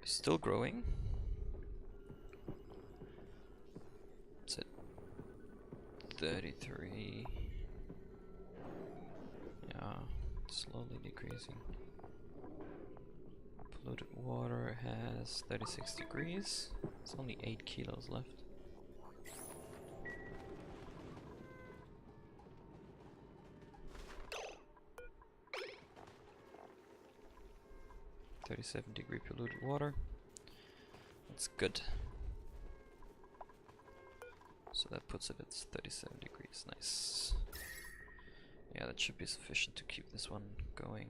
Still growing. It's at 33. Yeah, slowly decreasing. Polluted water has 36 degrees. It's only 8 kilos left. .37-degree polluted water. That's good. So that puts it at 37 degrees. Nice. Yeah, that should be sufficient to keep this one going.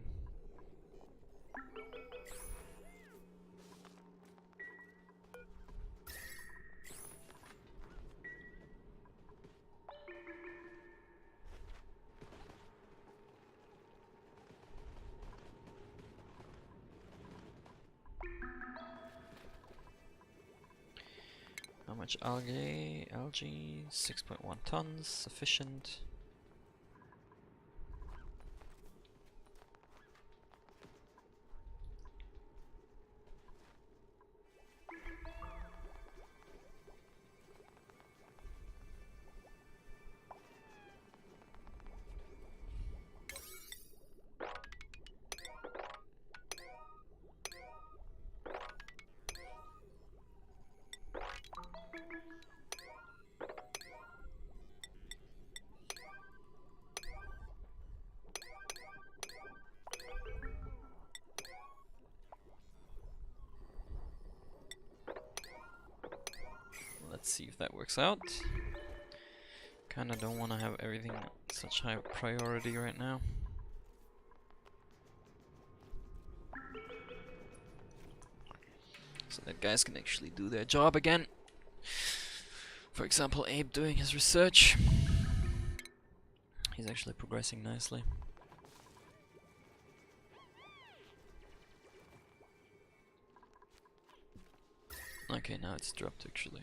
How much algae? Algae, 6.1 tons, sufficient. Let's see if that works out. Kinda don't want to have everything such high priority right now. So that guys can actually do their job again. For example, Abe doing his research. He's actually progressing nicely. Okay, now it's dropped actually.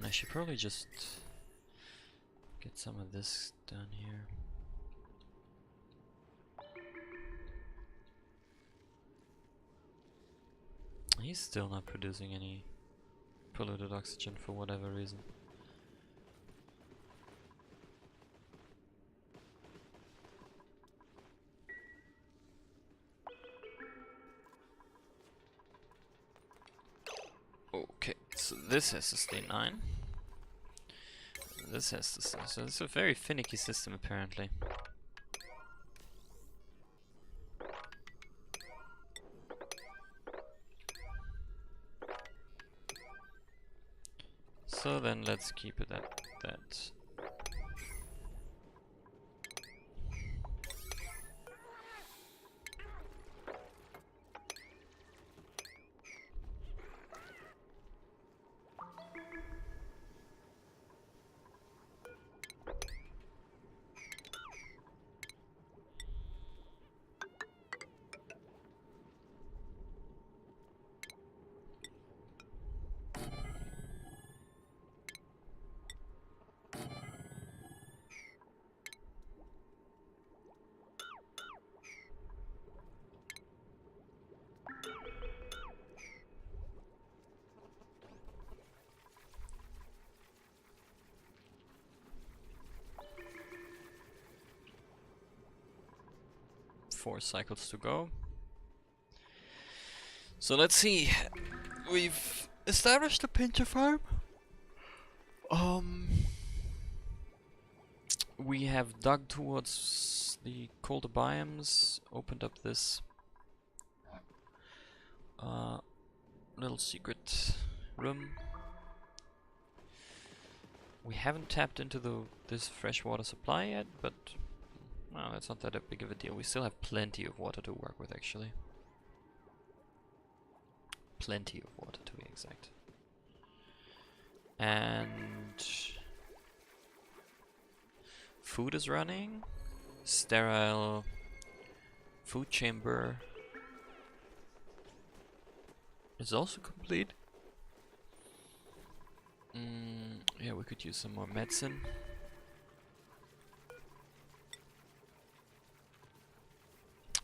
I should probably just get some of this done here. He's still not producing any polluted oxygen for whatever reason. Okay, so this has to stay 9. This has to stay, so it's a very finicky system apparently. So then let's keep it at that. 4 cycles to go. So let's see. We've established a pincher farm. We have dug towards the colder biomes, opened up this little secret room. We haven't tapped into this freshwater supply yet, but no, that's not that big of a deal. We still have plenty of water to work with, actually. Plenty of water, to be exact. And food is running. Sterile food chamber is also complete. Yeah, we could use some more medicine.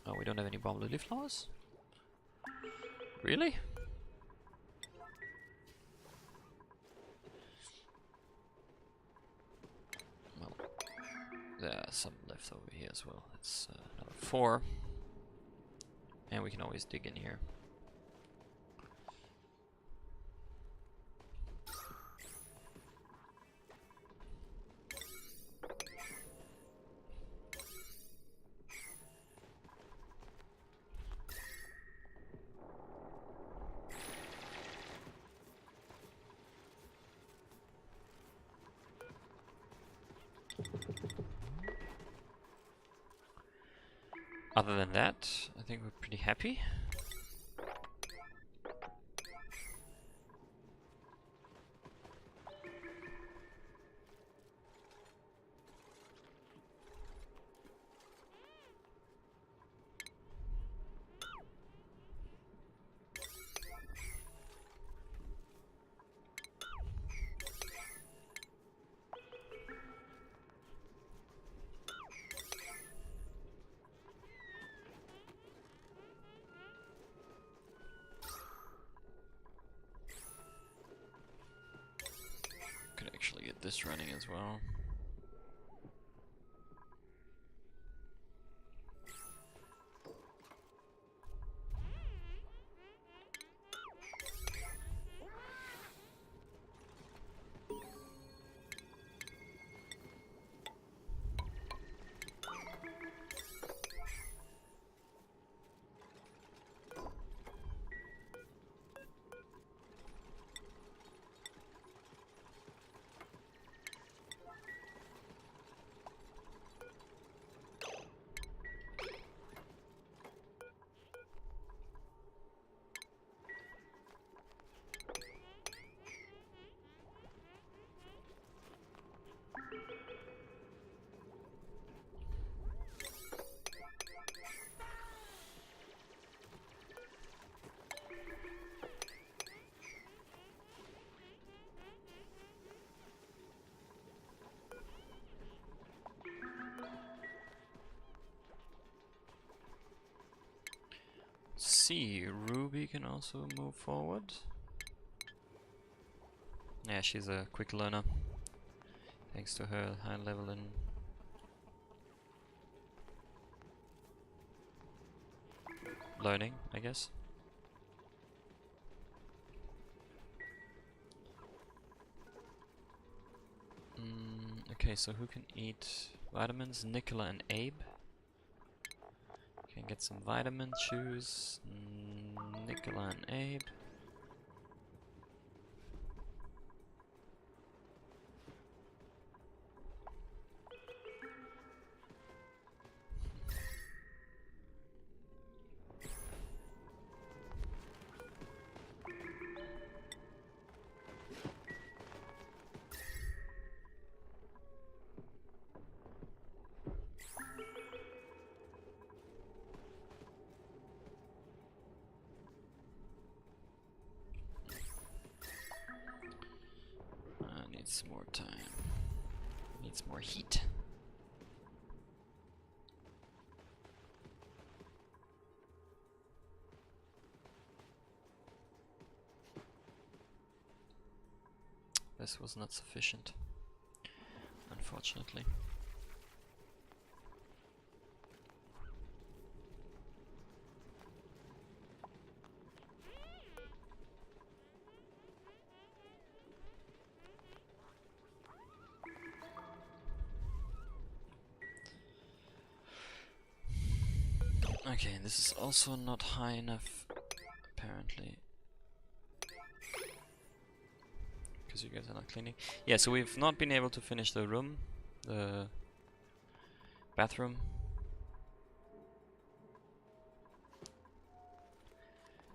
Oh, we don't have any bomb lily flowers? Really? Well, there are some left over here as well. It's another 4. And we can always dig in here. Other than that, I think we're pretty happy. Could actually get this running as well. See, Ruby can also move forward. Yeah, she's a quick learner, thanks to her high level in learning, I guess. Okay, so who can eat vitamins? Nicola and Abe. Can get some vitamin, choose Nicola and Abe. Needs more time. Needs more heat. This was not sufficient, unfortunately. Okay, this is also not high enough, apparently. Because you guys are not cleaning. Yeah, so we've not been able to finish the room, the bathroom.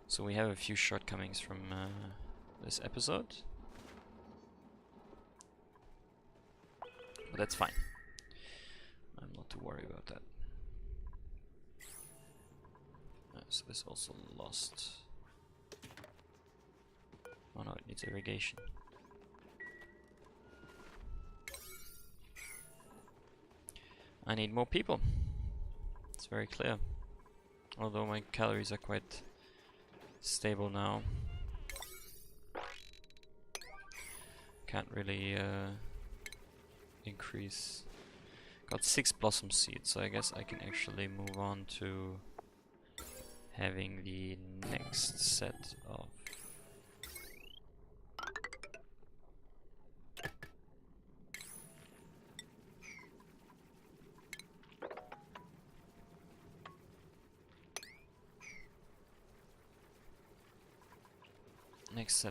So we have a few shortcomings from this episode. But that's fine. I'm not too worried about that. So this also lost. Oh no, it needs irrigation. I need more people. It's very clear. Although my calories are quite stable now. Can't really increase. Got 6 blossom seeds, so I guess I can actually move on to having the next set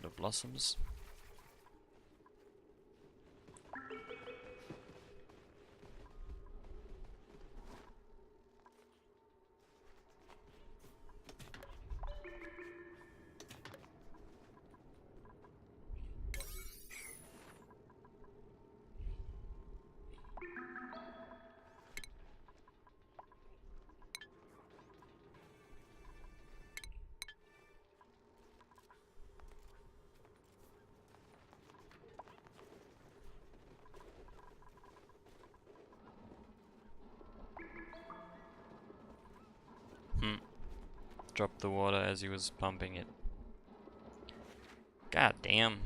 of blossoms. Dropped the water as he was pumping it. God damn.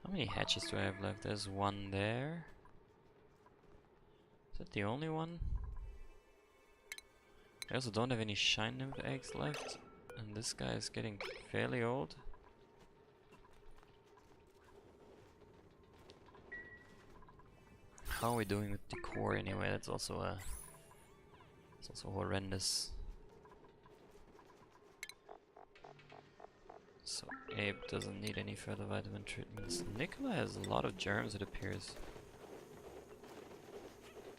How many hatches do I have left? There's one there. Is that the only one? I also don't have any shine nymph eggs left. And this guy is getting fairly old. How are we doing with decor anyway? That's also it's also horrendous. So Abe doesn't need any further vitamin treatments. Nicola has a lot of germs, it appears.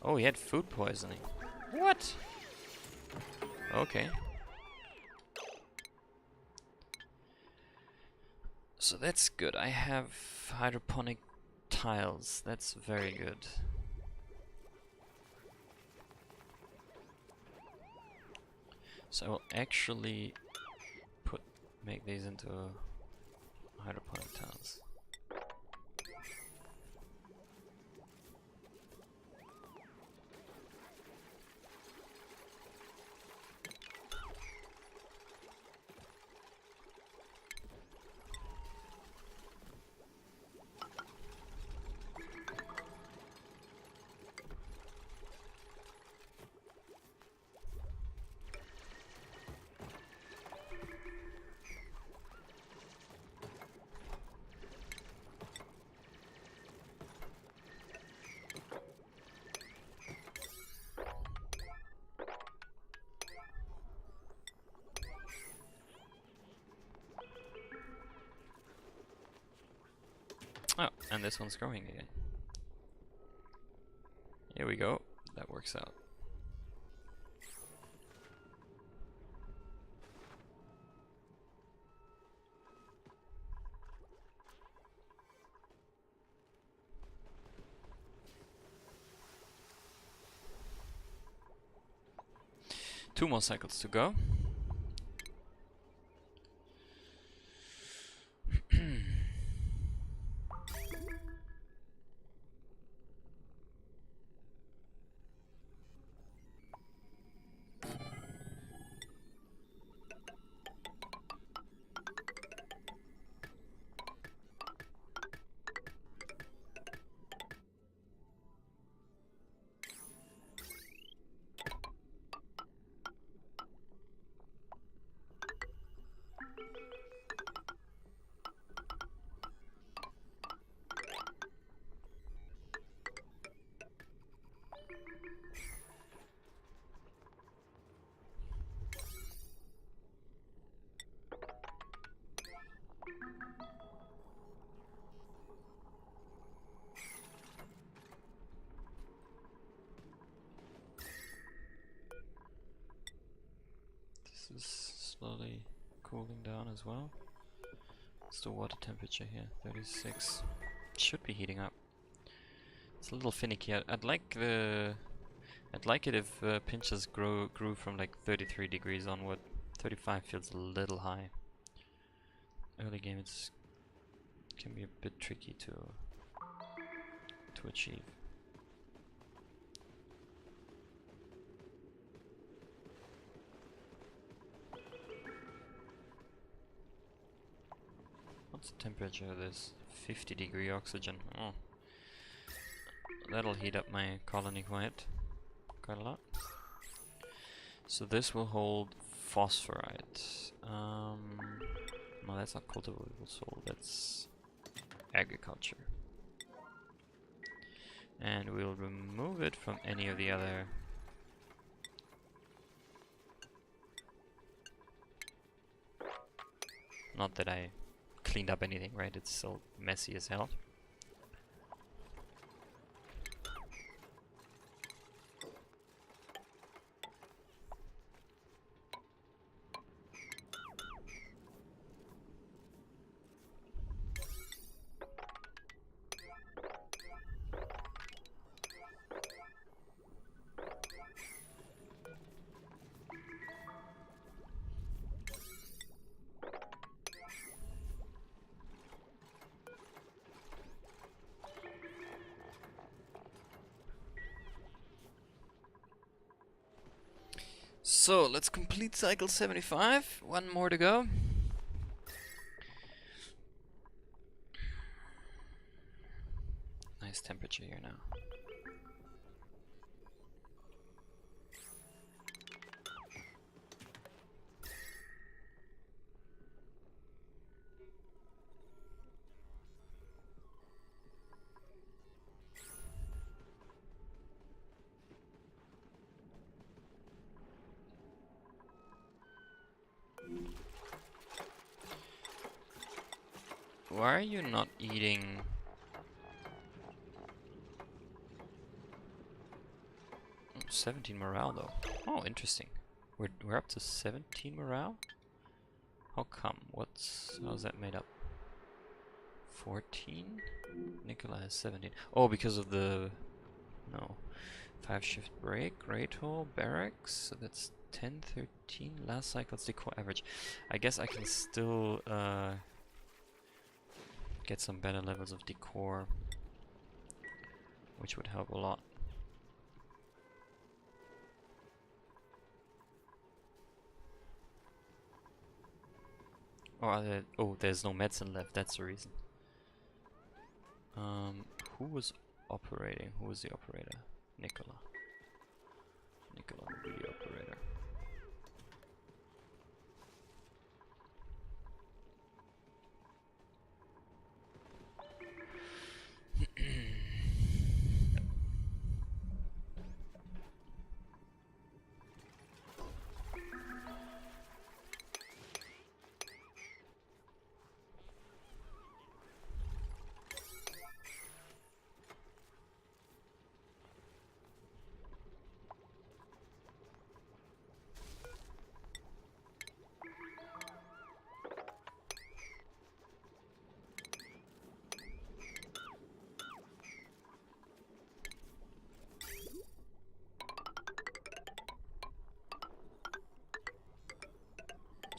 Oh, he had food poisoning. What? Okay. So that's good. I have hydroponic tiles. That's very good. So I will actually make these into hydroponic tiles. Oh, and this one's growing again. Here we go. That works out. Two more cycles to go. This is slowly cooling down as well. What's the water temperature here? 36. Should be heating up. It's a little finicky. I'd like it if pinches grew from like 33 degrees onward. 35 feels a little high. Early game can be a bit tricky to achieve. What's the temperature of this? 50-degree oxygen. Oh, that'll heat up my colony quite a lot. So this will hold phosphorite. No, that's not cultivable soil. That's agriculture. And we'll remove it from any of the other. Not that I cleaned up anything, right? It's still messy as hell. So let's complete cycle 75. One more to go. Nice temperature here now. Why are you not eating? 17 morale though. Oh, interesting. We're up to 17 morale? How come? How's that made up? 14? Nicola has 17. Oh, because of the 5-shift break, great hole, barracks. So that's 10, 13. Last cycle's decor average. I guess I can still get some better levels of decor, which would help a lot. Oh, there's no medicine left, that's the reason. Who was operating? Who was the operator? Nicola. Nicola will be the operator.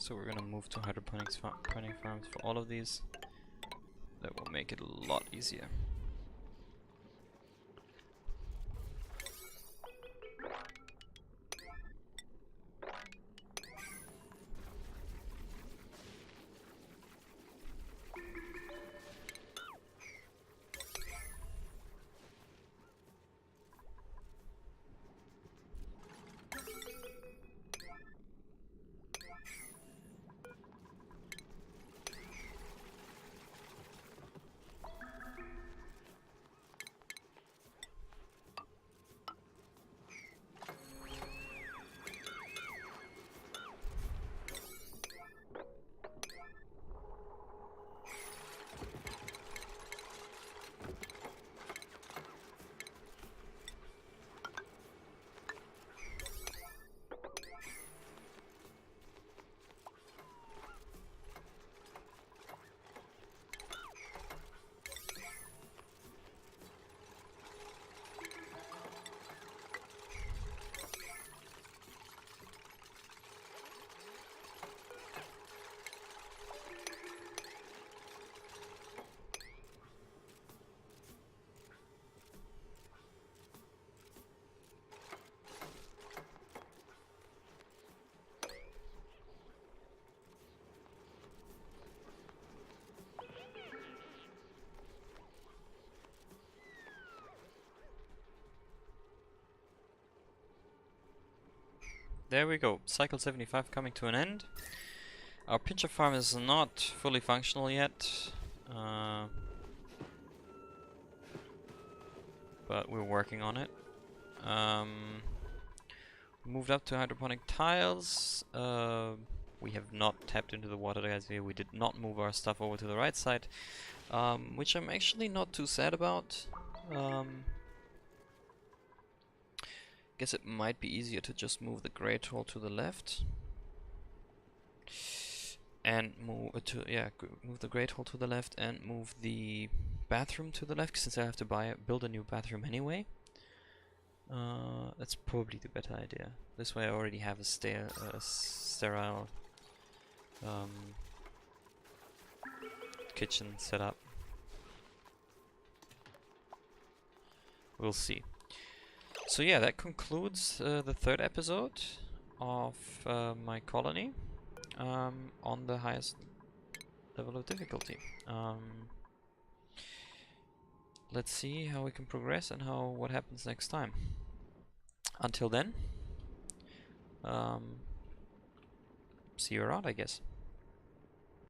So we're gonna move to hydroponics farms for all of these. That will make it a lot easier. there we go. Cycle 75 coming to an end. Our pincher farm is not fully functional yet, but we're working on it. Moved up to hydroponic tiles. We have not tapped into the water guys here. We did not move our stuff over to the right side, which I'm actually not too sad about. Guess it might be easier to just move the grate hole to the left and move move the grate hole to the left and move the bathroom to the left, since I have to build a new bathroom anyway. That's probably the better idea. This way I already have a sterile kitchen set up. We'll see. So yeah, that concludes the third episode of my colony on the highest level of difficulty. Let's see how we can progress and what happens next time. Until then, see you around, I guess.